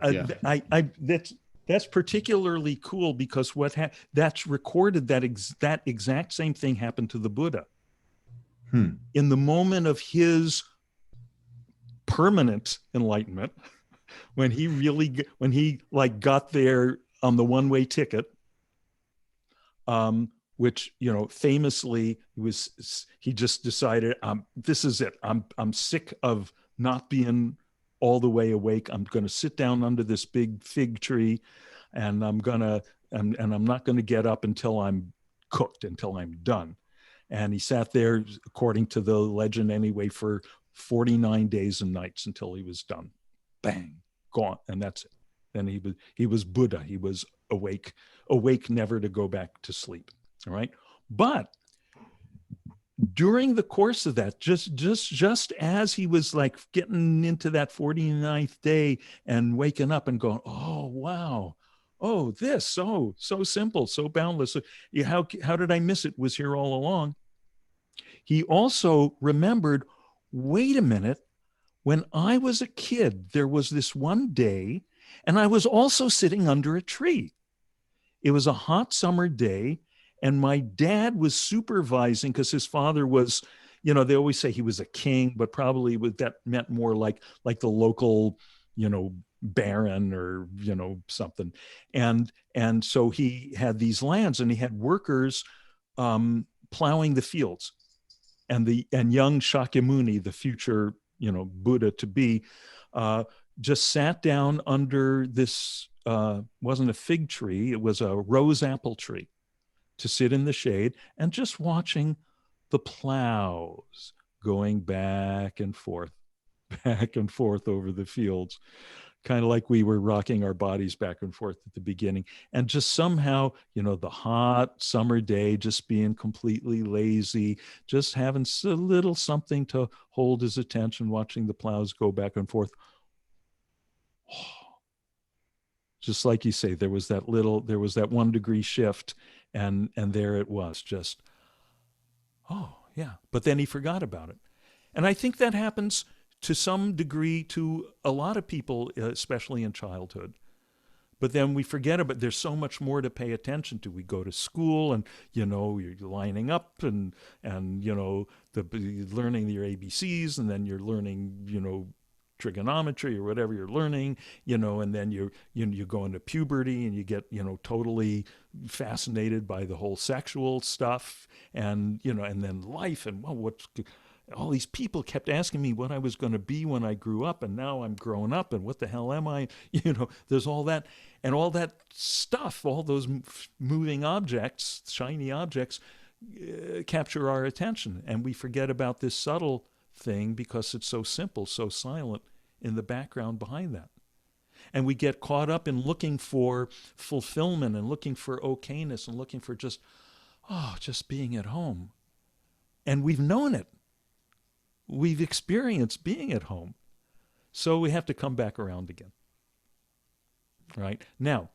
That's particularly cool because that's recorded, that exact same thing happened to the Buddha. In the moment of his permanent enlightenment, when he like got there on the one-way ticket, which, you know, famously he just decided, this is it. I'm sick of not being all the way awake. I'm going to sit down under this big fig tree, and I'm not going to get up until I'm cooked, until I'm done. And he sat there, according to the legend anyway, for 49 days and nights until he was done. Bang, gone, and that's it. Then he was Buddha. He was awake, never to go back to sleep. All right. But during the course of that, just as he was like getting into that 49th day and waking up and going, oh, wow. Oh, this, so simple, so boundless. How did I miss it? Was here all along. He also remembered, wait a minute, when I was a kid, there was this one day, and I was also sitting under a tree. It was a hot summer day, and my dad was supervising, because his father was, you know, they always say he was a king, but probably that meant more like the local, you know, baron or, you know, something. And so he had these lands, and he had workers plowing the fields. And young Shakyamuni, the future, you know, Buddha to be, just sat down under this, wasn't a fig tree, it was a rose apple tree, to sit in the shade and just watching the plows going back and forth over the fields, kind of like we were rocking our bodies back and forth at the beginning. And just somehow, you know, the hot summer day, just being completely lazy, just having a little something to hold his attention, watching the plows go back and forth. Just like you say, there was that 1 degree shift, and there it was, just, oh yeah. But then he forgot about it. And I think that happens to some degree to a lot of people, especially in childhood. But then we forget about, there's so much more to pay attention to. We go to school, and, you know, you're lining up and you know, learning your ABCs, and then you're learning, you know, trigonometry or whatever you're learning, and then you go into puberty and you get, totally fascinated by the whole sexual stuff, and, and then life, and all these people kept asking me what I was going to be when I grew up, and now I'm grown up, and what the hell am I? There's all that, and all that stuff, all those moving objects, shiny objects, capture our attention, and we forget about this subtle thing because it's so simple, so silent in the background behind that. And we get caught up in looking for fulfillment and looking for okayness and looking for just being at home. And we've known it. We've experienced being at home. So we have to come back around again. Right? Now,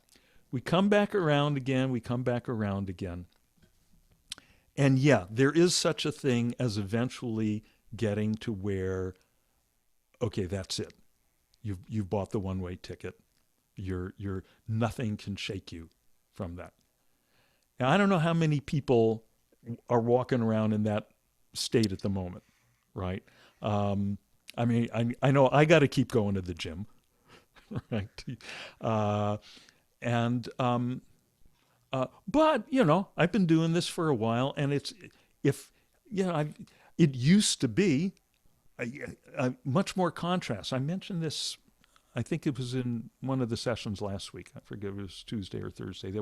we come back around again. And yeah, there is such a thing as eventually getting to where, okay, that's it. You've bought the one-way ticket. You're nothing can shake you from that. Now, I don't know how many people are walking around in that state at the moment, right? I know I got to keep going to the gym, right? But I've been doing this for a while, and it used to be much more contrast. I mentioned this, I think it was in one of the sessions last week. I forget if it was Tuesday or Thursday.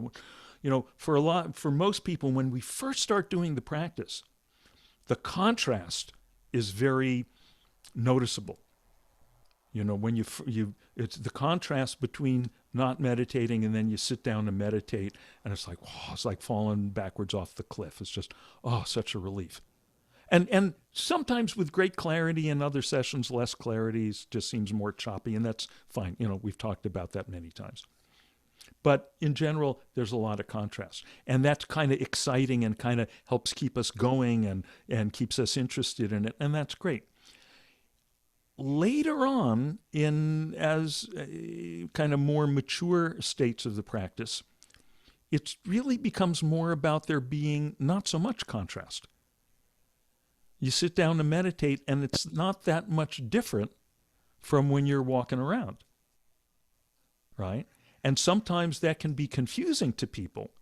For most people, when we first start doing the practice, the contrast is very noticeable. When it's the contrast between not meditating and then you sit down to meditate, and it's like falling backwards off the cliff. It's just, such a relief. And sometimes with great clarity, in other sessions, less clarity, just seems more choppy, and that's fine. We've talked about that many times. But in general, there's a lot of contrast. And that's kind of exciting and kind of helps keep us going and keeps us interested in it, and that's great. Later on, as kind of more mature states of the practice, it really becomes more about there being not so much contrast. You sit down to meditate, and it's not that much different from when you're walking around, right? And sometimes that can be confusing to people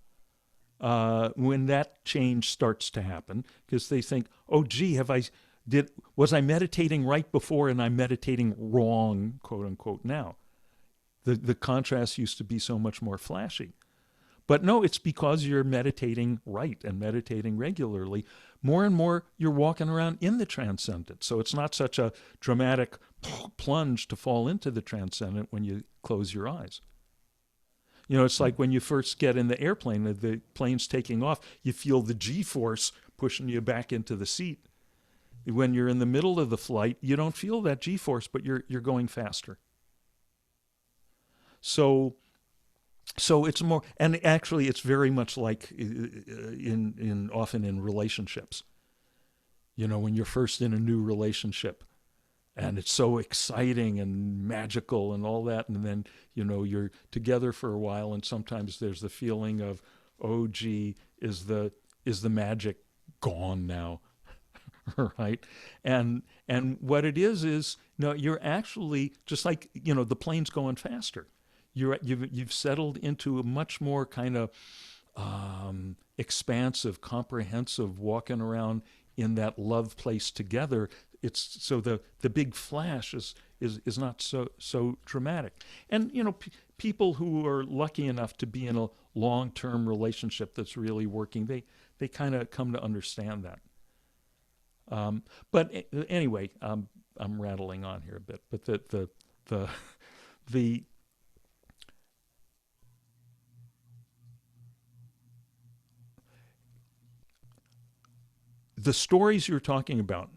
when that change starts to happen, because they think, oh, gee, was I meditating right before and I'm meditating wrong, quote unquote, now? The contrast used to be so much more flashy. But no, it's because you're meditating right and meditating regularly. More and more, you're walking around in the transcendent. So it's not such a dramatic plunge to fall into the transcendent when you close your eyes. It's like when you first get in the airplane, the plane's taking off, you feel the G-force pushing you back into the seat. When you're in the middle of the flight, you don't feel that G-force, but you're going faster. So it's more, and actually it's very much like often in relationships. When you're first in a new relationship, and it's so exciting and magical and all that, and then you're together for a while, and sometimes there's the feeling of, oh gee, is the magic gone now? Right? And what it is you're actually just like the plane's going faster. You've settled into a much more kind of expansive, comprehensive walking around in that love place together. It's so the big flash is not so dramatic. And people who are lucky enough to be in a long-term relationship that's really working, they kind of come to understand that. But anyway, I'm rattling on here a bit. But the stories you're talking about,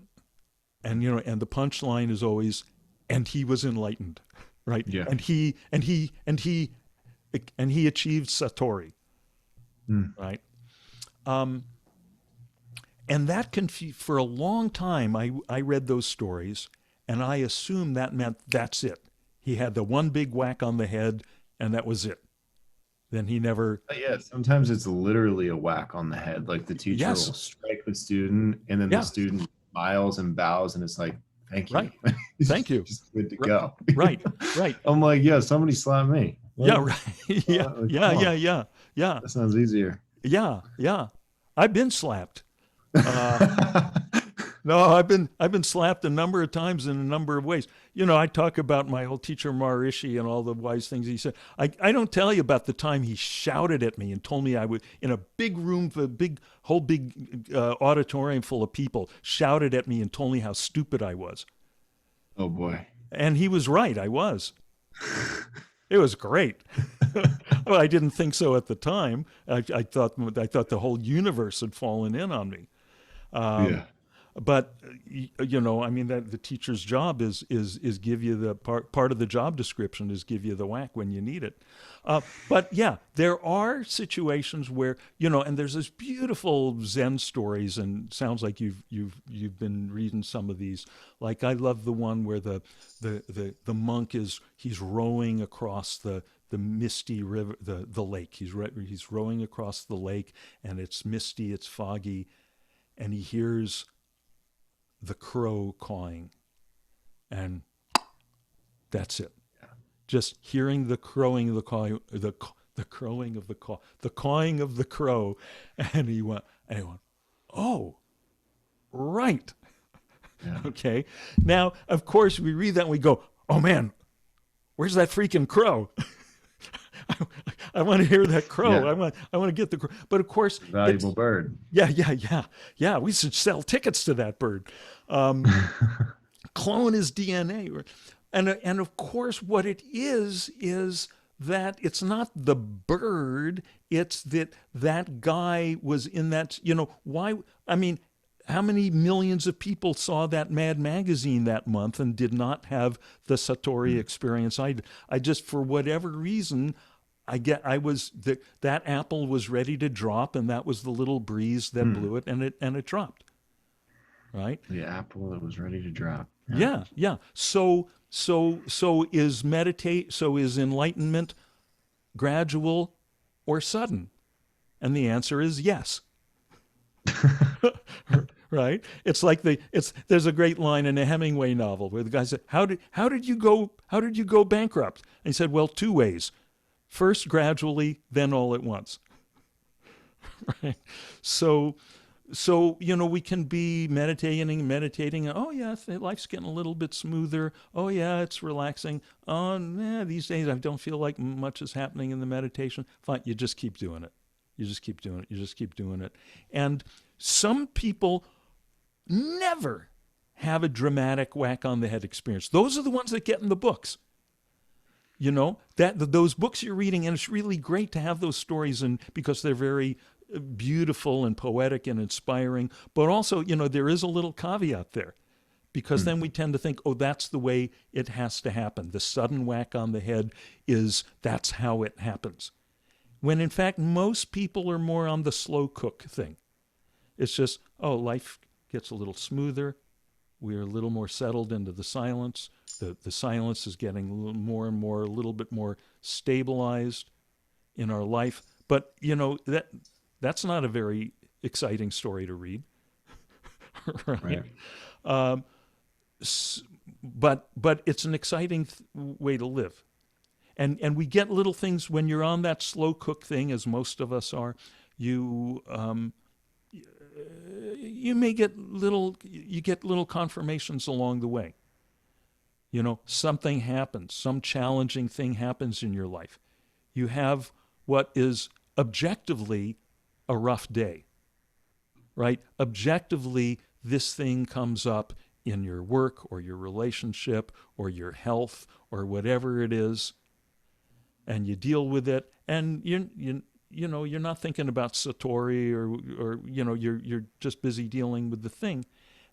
and the punchline is always, and he was enlightened, right? Yeah. And he achieved satori, right? And that for a long time, I read those stories, and I assumed that meant that's it. He had the one big whack on the head, and that was it. Then he never. Yeah, sometimes it's literally a whack on the head. Like the teacher will strike the student, and then the student smiles and bows, and it's like, Thank you. Right. Thank you. Just good to go. Right. Right. I'm like, yeah, somebody slap me. Yeah. Right. Yeah. Like, Yeah. come Yeah. on. Yeah. Yeah. That sounds easier. Yeah. Yeah. I've been slapped. No, I've been slapped a number of times in a number of ways. You know, I talk about my old teacher Maharishi and all the wise things he said. I don't tell you about the time he shouted at me and told me I would, in a big room, a whole big auditorium full of people, shouted at me and told me how stupid I was. Oh boy. And he was right. I was. It was great. Well, I didn't think so at the time. I thought the whole universe had fallen in on me. Yeah. But you know, I mean, that the teacher's job is give you the part of the job description is give you the whack when you need it. But yeah, there are situations where, you know, and there's this beautiful Zen stories, and sounds like you've been reading some of these. Like I love the one where the monk he's rowing across the misty river, the lake. He's rowing across the lake, and it's misty, it's foggy, and he hears the crow cawing, and that's it. Yeah. Just hearing the crowing of the caw, the crowing of the caw, the cawing of the crow, and he went, oh, right. Yeah. Okay. Now, of course, we read that and we go, oh man, where's that freaking crow? I want to hear that crow. Yeah. I want to get the crow. But of course, valuable bird. Yeah. We should sell tickets to that bird. Clone his DNA, and of course, what it is that it's not the bird. It's that guy was in that. You know why? I mean, how many millions of people saw that Mad magazine that month and did not have the Satori experience? I just, for whatever reason, that apple was ready to drop, and that was the little breeze that blew it, and it dropped. Right? The apple that was ready to drop. Yeah. So is enlightenment gradual or sudden? And the answer is yes. Right? It's like there's a great line in a Hemingway novel where the guy said, How did you go bankrupt? And he said, well, two ways. First gradually, then all at once. Right? So, you know, we can be meditating. Oh, yeah, life's getting a little bit smoother. Oh, yeah, it's relaxing. Oh, these days I don't feel like much is happening in the meditation. Fine, you just keep doing it. You just keep doing it. And some people never have a dramatic whack on the head experience. Those are the ones that get in the books. You know, those books you're reading, and it's really great to have those stories, and because they're very beautiful and poetic and inspiring, but also, you know, there is a little caveat there, because then we tend to think, oh, that's the way it has to happen. The sudden whack on the head that's how it happens. When in fact, most people are more on the slow cook thing. It's just, oh, life gets a little smoother. We're a little more settled into the silence. The silence is getting a little more and more, a little bit more stabilized in our life. But, you know, that's not a very exciting story to read. Right? But it's an exciting way to live. And we get little things when you're on that slow cook thing, as most of us are. You may get little confirmations along the way. You know, something happens, some challenging thing happens in your life. You have what is objectively a rough day, right? Objectively, this thing comes up in your work or your relationship or your health or whatever it is, and you deal with it, and you know, you're not thinking about Satori or you know, you're just busy dealing with the thing.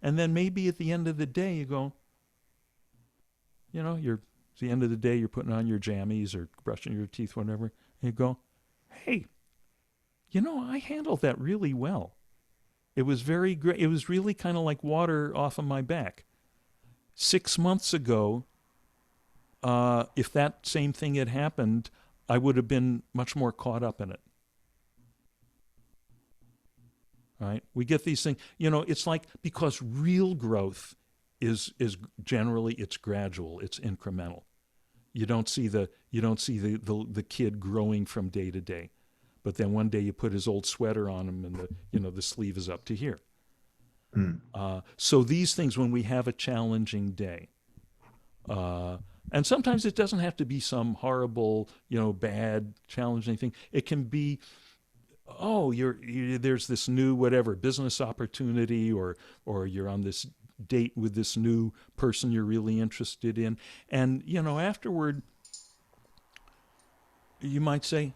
And then maybe at the end of the day you go, you know, at the end of the day you're putting on your jammies or brushing your teeth, whatever, and you go, hey, you know, I handled that really well. It was very great. It was really kind of like water off of my back. 6 months ago, if that same thing had happened, I would have been much more caught up in it. Right? We get these things, you know, it's like, because real growth is generally, it's gradual, it's incremental. You don't see the kid growing from day to day, but then one day you put his old sweater on him and the sleeve is up to here. So these things, when we have a challenging day, and sometimes it doesn't have to be some horrible, bad, challenging thing. It can be, oh, there's this new whatever business opportunity, or you're on this date with this new person you're really interested in, and afterward, you might say,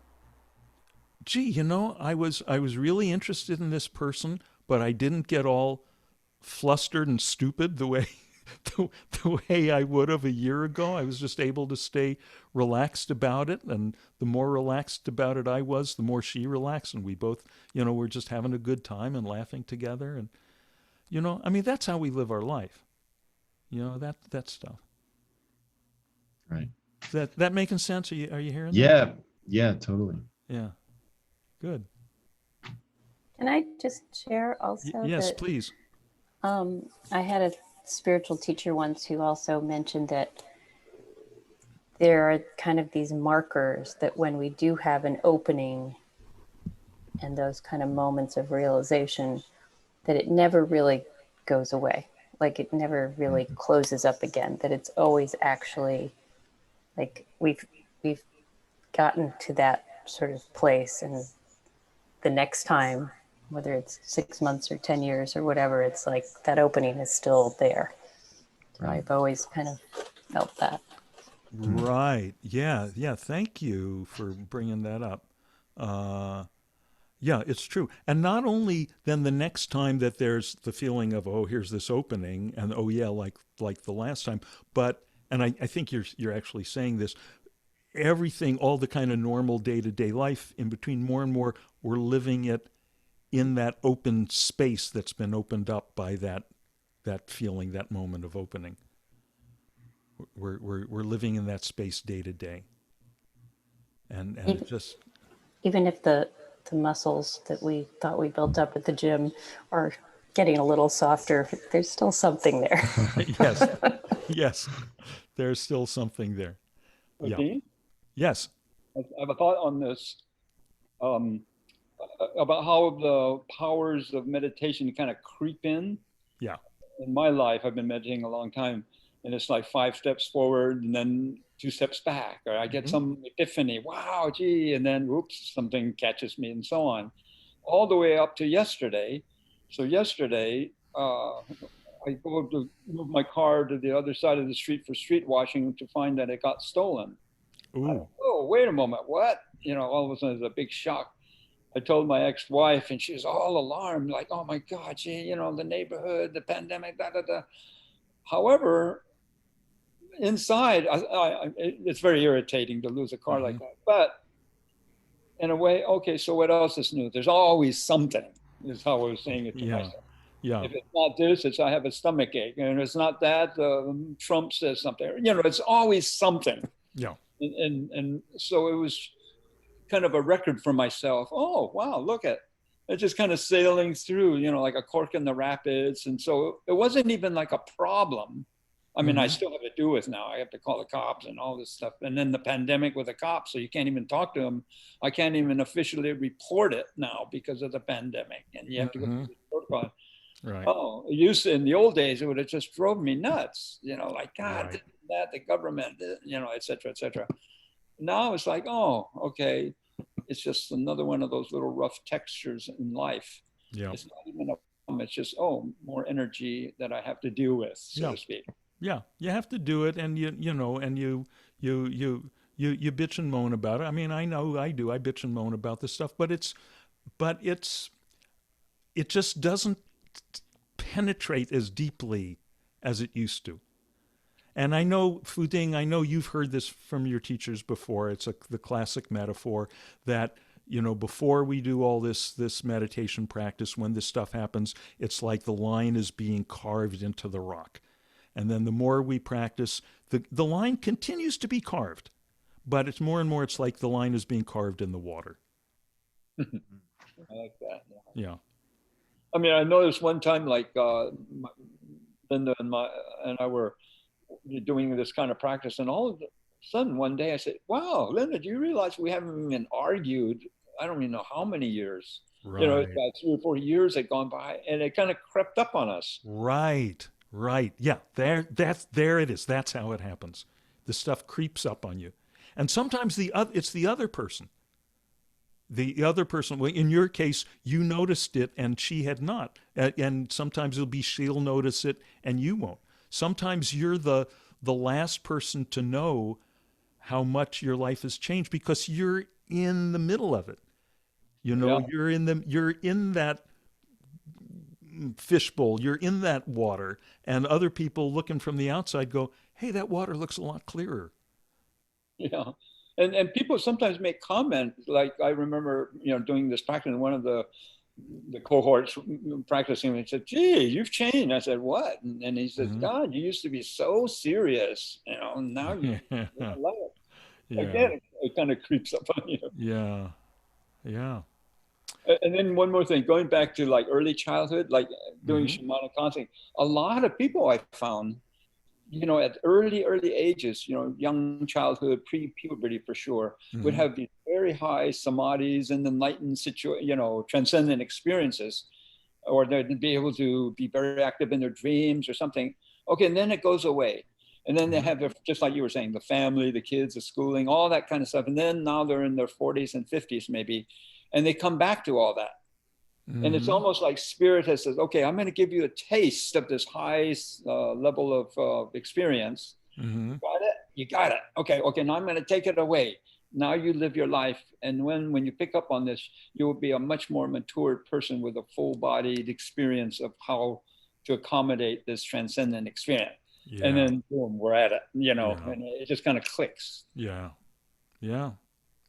"Gee, I was really interested in this person, but I didn't get all flustered and stupid the way." The way I would have a year ago. I was just able to stay relaxed about it, and the more relaxed about it I was, the more she relaxed, and we both, were just having a good time and laughing together, and that's how we live our life. That stuff. Right. That making sense? Are you hearing that? Yeah, totally. Yeah. Good. Can I just share also? Yes, please. I had a spiritual teacher once who also mentioned that there are kind of these markers that when we do have an opening and those kind of moments of realization, that it never really goes away. Like it never really closes up again, that it's always actually like we've gotten to that sort of place, and the next time, whether it's 6 months or 10 years or whatever, it's like that opening is still there. So I've always kind of felt that. Right. Yeah. Yeah. Thank you for bringing that up. Yeah, it's true. And not only then the next time that there's the feeling of, oh, here's this opening, and oh yeah, like the last time, but, and I think you're actually saying this, everything, all the kind of normal day-to-day life in between, more and more, we're living it in that open space that's been opened up by that feeling, that moment of opening. We're living in that space day to day, and it just, even if the muscles that we thought we built up at the gym are getting a little softer, there's still something there. yes, there's still something there. Yeah. Dean? Yes. I have a thought on this, about how the powers of meditation kind of creep in. Yeah. In my life, I've been meditating a long time, and it's like 5 steps forward and then 2 steps back, or I get some epiphany, wow, gee, and then whoops, something catches me, and so on, all the way up to yesterday. So yesterday, I go to move my car to the other side of the street for street washing to find that it got stolen. Oh, wait a moment, what? All of a sudden there's a big shock. I told my ex-wife, and she was all alarmed, like, oh my God, gee, the neighborhood, the pandemic, da, da, da. However, inside, it's very irritating to lose a car like that. But in a way, okay, so what else is new? There's always something, is how I was saying it to myself. Yeah. If it's not this, it's I have a stomach ache. And it's not that, Trump says something. It's always something. Yeah. And so it was kind of a record for myself. Oh, wow, look at it, just kind of sailing through, like a cork in the rapids. And so it wasn't even like a problem. I mean, I still have to do with now. I have to call the cops and all this stuff. And then the pandemic with the cops, so you can't even talk to them. I can't even officially report it now because of the pandemic. And you have to go through the protocol. Right. Oh, in the old days, it would have just drove me nuts. Like, God, that, the government, et cetera, et cetera. Now it's like, oh, okay. It's just another one of those little rough textures in life. Yeah. It's not even a problem. It's just, more energy that I have to deal with, so to speak. Yeah, you have to do it, and you bitch and moan about it. I mean, I know I do. I bitch and moan about this stuff, but it just doesn't penetrate as deeply as it used to. And I know, Fuding, I know you've heard this from your teachers before. It's the classic metaphor that, before we do all this meditation practice, when this stuff happens, it's like the line is being carved into the rock. And then the more we practice, the line continues to be carved, but it's more and more, it's like the line is being carved in the water. I like that. Yeah. I mean, I noticed one time, like Linda and I were doing this kind of practice, and all of a sudden one day I said, "Wow, Linda, do you realize we haven't even argued? I don't even know how many years. You know, Right. about 3 or 4 years had gone by, and it kind of crept up on us." Right. Right. Yeah. There it is. That's how it happens. The stuff creeps up on you. And sometimes it's the other person. The other person, well, in your case, you noticed it and she had not. And sometimes it'll be she'll notice it and you won't. Sometimes you're the last person to know how much your life has changed because you're in the middle of it. You know, Yeah. you're in that fishbowl, you're in that water, and other people looking from the outside go, "Hey, that water looks a lot clearer." Yeah. And people sometimes make comments, like I remember, doing this practice, and one of the cohorts practicing, and he said, "Gee, you've changed." I said, "What?" And he says, Mhm. "God, you used to be so serious, now you love it." Yeah. Again, it kind of creeps up on you. Yeah. Yeah. And then one more thing, going back to like early childhood, like doing Hmm. shamanic counseling, a lot of people I found, at early ages, young childhood, pre-puberty for sure, would Hmm. have these very high samadhis and enlightened transcendent experiences, or they'd be able to be very active in their dreams or something. Okay, and then it goes away. And then they have their, just like you were saying, the family, the kids, the schooling, all that kind of stuff. And then now they're in their 40s and 50s maybe, and they come back to all that. And it's Hmm. almost like spirit has said, "Okay, I'm going to give you a taste of this high level of experience. Hmm. Got it? You got it. Okay. Now I'm going to take it away. Now you live your life. And when you pick up on this, you will be a much more matured person with a full-bodied experience of how to accommodate this transcendent experience." And Yeah. then boom, we're at it, Yeah. and it just kind of clicks. Yeah. Yeah.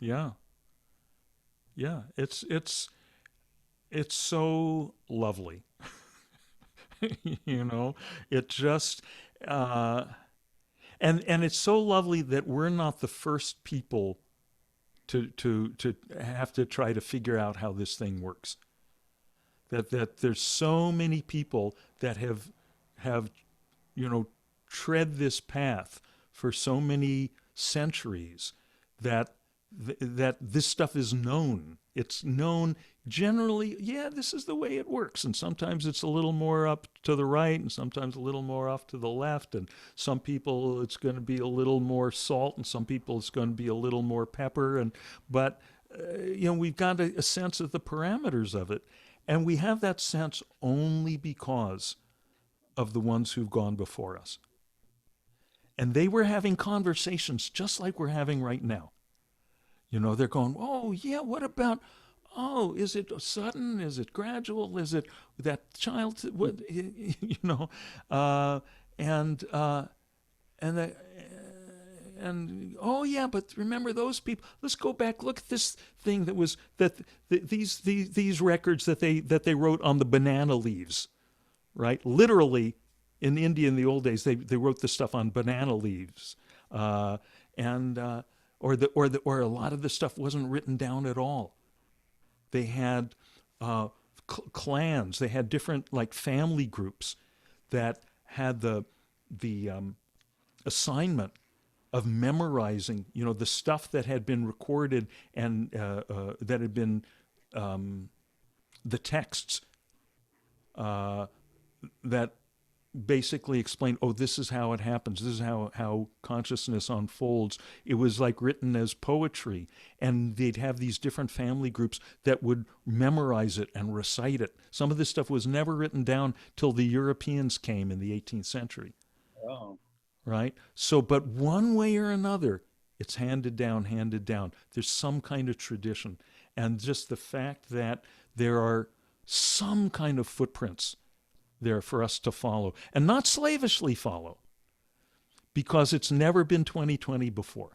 Yeah. Yeah. It's so lovely. you know, it just uh and it's so lovely that we're not the first people to have to try to figure out how this thing works. That there's so many people that have you know tread this path for so many centuries that that this stuff is known. It's known generally. Yeah, this is the way it works, and sometimes it's a little more up to the right, and sometimes a little more off to the left. And some people it's going to be a little more salt, and some people it's going to be a little more pepper. And but we've got a sense of the parameters of it, and we have that sense only because of the ones who've gone before us. And they were having conversations just like we're having right now. They're going, "Oh, yeah, what about, oh, is it sudden? Is it gradual? Is it that child? What, uh, and, uh, and, the, and, oh, yeah, but remember those people? Let's go back. Look at this thing that was, these records that they wrote on the banana leaves, right? Literally, in India in the old days, they wrote this stuff on banana leaves, and or a lot of the stuff wasn't written down at all. They had clans. They had different like family groups that had the assignment of memorizing, the stuff that had been recorded and that had been the texts that basically explain, oh, this is how it happens. This is how consciousness unfolds. It was like written as poetry. And they'd have these different family groups that would memorize it and recite it. Some of this stuff was never written down till the Europeans came in the 18th century, Wow. right? So, but one way or another, it's handed down, handed down. There's some kind of tradition. And just the fact that there are some kind of footprints there for us to follow, and not slavishly follow, because it's never been 2020 before.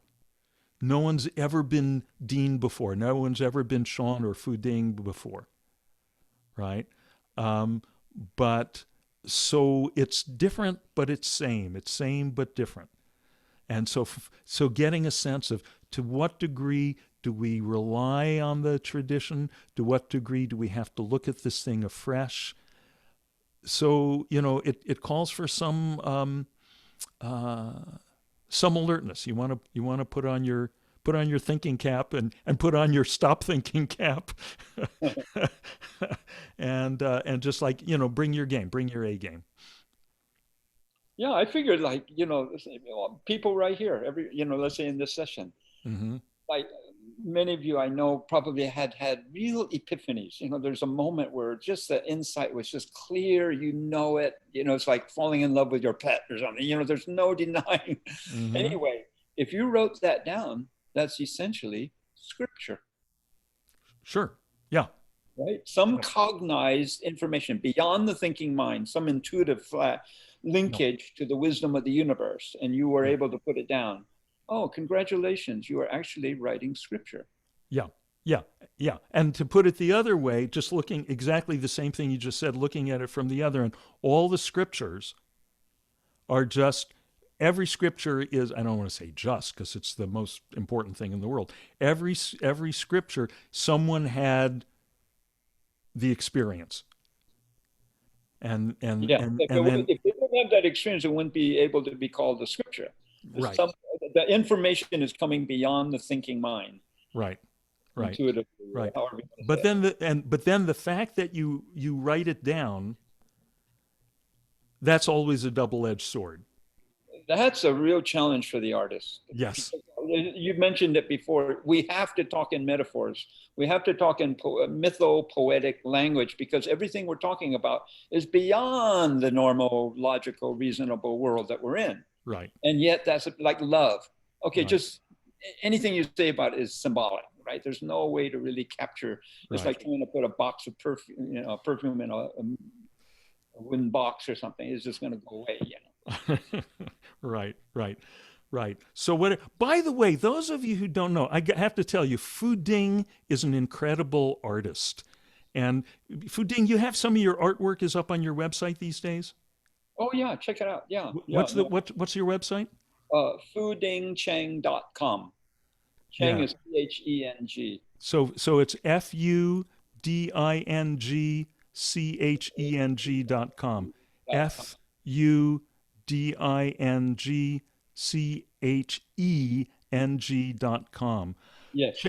No one's ever been Dean before. No one's ever been Sean or Fuding before, right? Um, but so it's different, but it's same. It's same but different. And so getting a sense of to what degree do we rely on the tradition? To what degree do we have to look at this thing afresh? so it calls for some alertness. You want to put on your thinking cap and put on your stop thinking cap, and just like bring your game, bring your A game. Yeah, I figured like, people right here, let's say in this session, Mm-hmm. like many of you I know probably had real epiphanies. There's a moment where just the insight was just clear, it, it's like falling in love with your pet or something, there's no denying. Mm-hmm. Anyway, if you wrote that down, that's essentially scripture. Sure. Yeah. Right? Some cognized information beyond the thinking mind, some intuitive linkage to the wisdom of the universe, and you were able to put it down. Oh, congratulations, you are actually writing scripture. Yeah. Yeah. Yeah. And to put it the other way, just looking exactly the same thing you just said, looking at it from the other end, all the scriptures are just, every scripture is, I don't want to say just because it's the most important thing in the world. Every scripture, someone had the experience. And then if they don't have that experience, it wouldn't be able to be called the scripture. Right. The information is coming beyond the thinking mind. Right. Intuitively, right. But then the fact that you write it down, that's always a double-edged sword. That's a real challenge for the artist. Yes. You mentioned it before. We have to talk in metaphors. We have to talk in mytho-poetic language, because everything we're talking about is beyond the normal, logical, reasonable world that we're in. Right. And yet that's like love. Okay, right. Just anything you say about it is symbolic, right? There's no way to really capture. It's like trying to put a box of perfume in a wooden box or something. It's just going to go away, Right. So by the way, those of you who don't know, I have to tell you, Fu Ding is an incredible artist. And Fu Ding, you have some of your artwork is up on your website these days? Oh yeah, check it out. Yeah. What's your website? FuDingCheng.com. Cheng is Cheng. So it's FuDingCheng.com. FuDingCheng.com. Yes.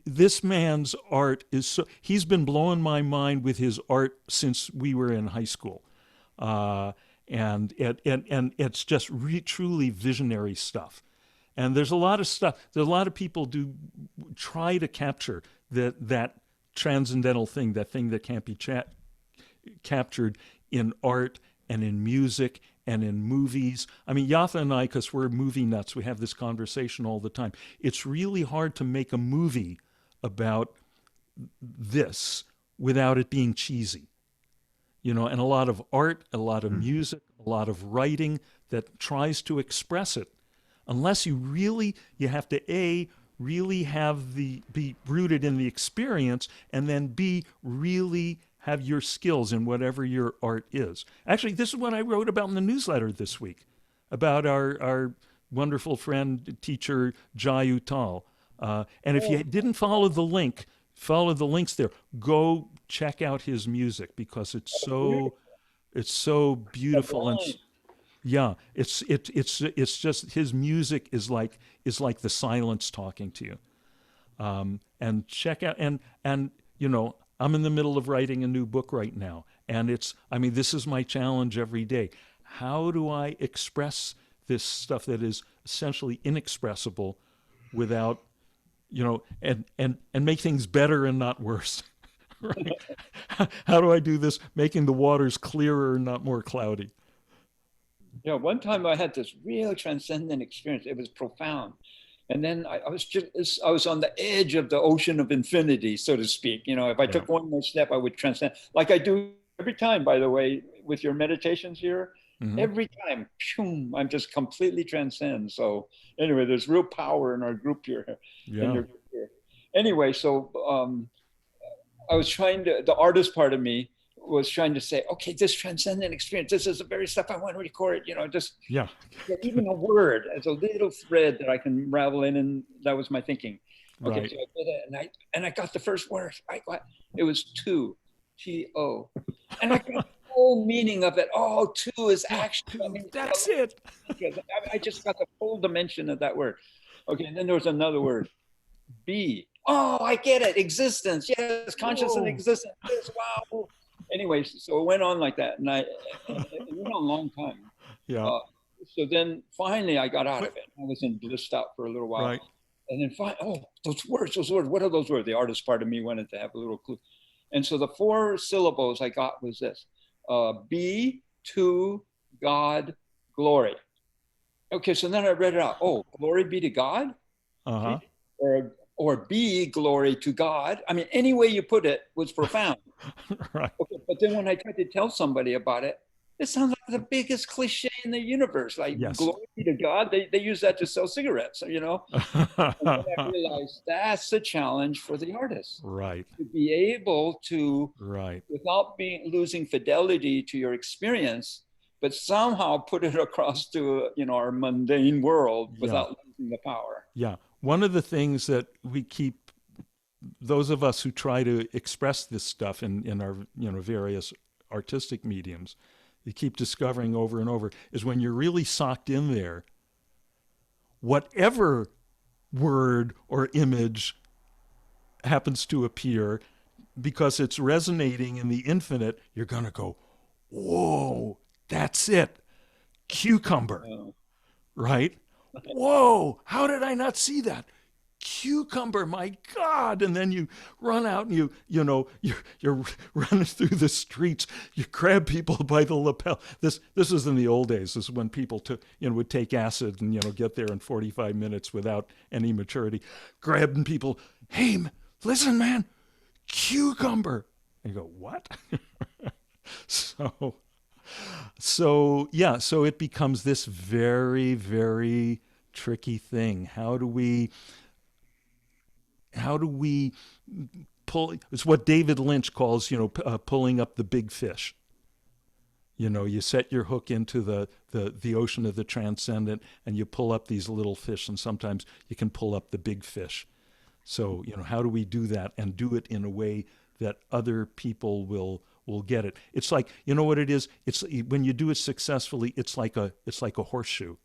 This man's art is he's been blowing my mind with his art since we were in high school. And it's just truly visionary stuff. And there's a lot of stuff. There's a lot of people do try to capture that transcendental thing, that thing that can't be captured in art and in music and in movies. I mean, Yatha and I, because we're movie nuts, we have this conversation all the time. It's really hard to make a movie about this without it being cheesy. And a lot of art, a lot of music, a lot of writing that tries to express it. Unless you have to really be rooted in the experience, and then B, really have your skills in whatever your art is. Actually, this is what I wrote about in the newsletter this week, about our wonderful friend, teacher, Jai Uttal. And if you didn't follow the links there. Go check out his music, because it's so beautiful. And yeah, it's just, his music is like the silence talking to you. And check out, and I'm in the middle of writing a new book right now, and this is my challenge every day. How do I express this stuff that is essentially inexpressible without, and make things better and not worse? Right? How do I do this, making the waters clearer and not more cloudy? Yeah, one time I had this real transcendent experience. It was profound. And then I was on the edge of the ocean of infinity, so to speak. If I took one more step, I would transcend, like I do every time, by the way, with your meditations here. Mm-hmm. Every time, I'm just completely transcend. So anyway, there's real power in our group here. Yeah. Anyway, so I was the artist part of me was trying to say, okay, this transcendent experience, this is the very stuff I want to record, even a word as a little thread that I can ravel in, and that was my thinking. Okay, right. So I did it, and I got the first word. It was two, T-O, and whole meaning of it. Oh, two is Yeah, action. That means that's it. I just got the full dimension of that word. Okay, and then there was another word, be. Oh, I get it. Existence. Yes, conscious and Whoa. existence. Yes, wow. Anyways, so it went on like that, and it went on a long time. Yeah. Uh, so then finally I got out What? of it. I was in blissed out for a little while. Right. And then finally, those words, what are those words? The artist part of me wanted to have a little clue. And so the 4 syllables I got was this, be to God glory. Okay, so then I read it out. Oh, glory be to God? Uh-huh. Or be glory to God. I mean, any way you put it was profound. Right. Okay, but then when I tried to tell somebody about it, it sounds like the biggest cliche in the universe. Like, Yes. glory be to God. They use that to sell cigarettes, you know? And then I realized that's the challenge for the artist. Right. To be able to, Right. without losing fidelity to your experience, but somehow put it across to, our mundane world without losing the power. Yeah. One of the things that we keep, those of us who try to express this stuff in our various artistic mediums, you keep discovering over and over, is when you're really socked in there, whatever word or image happens to appear, because it's resonating in the infinite, you're going to go, whoa, that's it. Cucumber, right? Whoa, how did I not see that? Cucumber, my God. And then you run out and you're running through the streets. You grab people by the lapel. This is in the old days. This is when people would take acid and get there in 45 minutes without any maturity. Grabbing people, hey, listen, man, cucumber. And you go, what? So it becomes this very, very tricky thing. How do we pull? It's what David Lynch calls, pulling up the big fish. You set your hook into the ocean of the transcendent, and you pull up these little fish, and sometimes you can pull up the big fish. So, how do we do that and do it in a way that other people will get it? It's like, you know what it is? It's when you do it successfully, it's like a horseshoe,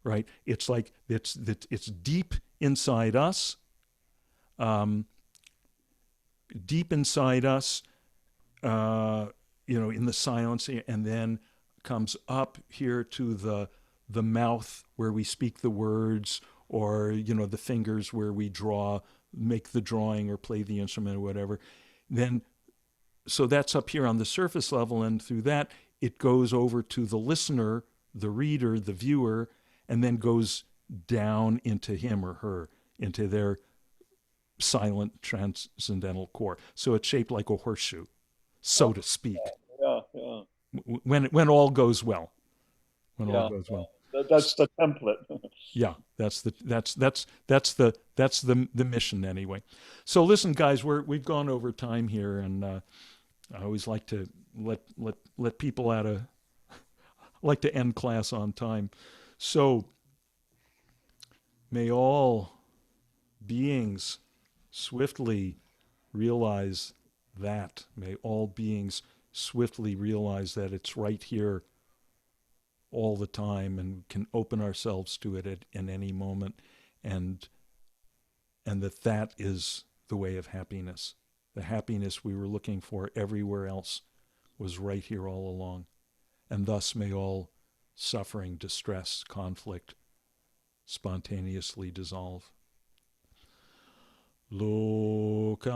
right? It's like it's deep inside us, in the silence, and then comes up here to the mouth where we speak the words, or the fingers where we make the drawing or play the instrument or whatever. Then, so that's up here on the surface level, and through that it goes over to the listener, the reader, the viewer, and then goes down into him or her, into their silent transcendental core. So it's shaped like a horseshoe, so to speak. Yeah. When all goes well. All goes well. That's the template. Yeah, that's the mission anyway. So listen, guys, we've gone over time here, and I always like to let people like to end class on time. So may all beings swiftly realize that. May all beings swiftly realize that it's right here all the time, and can open ourselves to it in any moment, and that is the way of happiness. The happiness we were looking for everywhere else was right here all along. And thus may all suffering, distress, conflict spontaneously dissolve. Loka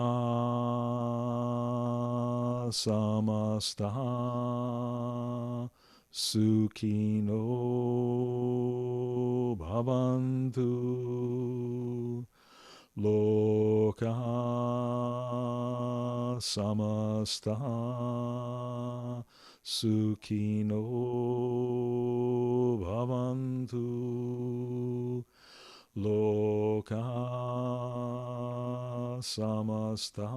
samasta Sukhino bhavantu. Loka samasta Sukhino bhavantu. Loka samasta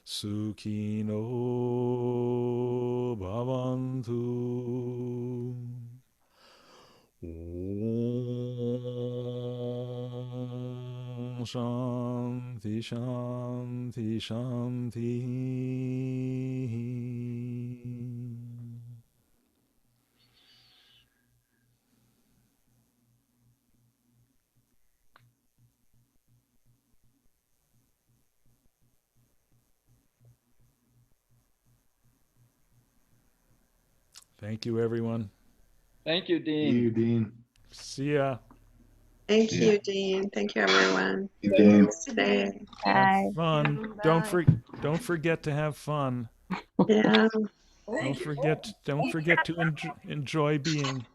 Sukhino bhavantu. Om Shanti Shanti Shanti. Thank you, everyone. Thank you, Dean. You, Dean. See ya. Thank Yeah. you, Dean. Thank you, everyone. You, Dean. Stay. Have fun. Bye. Don't forget to have fun. Yeah. Don't forget to enjoy being.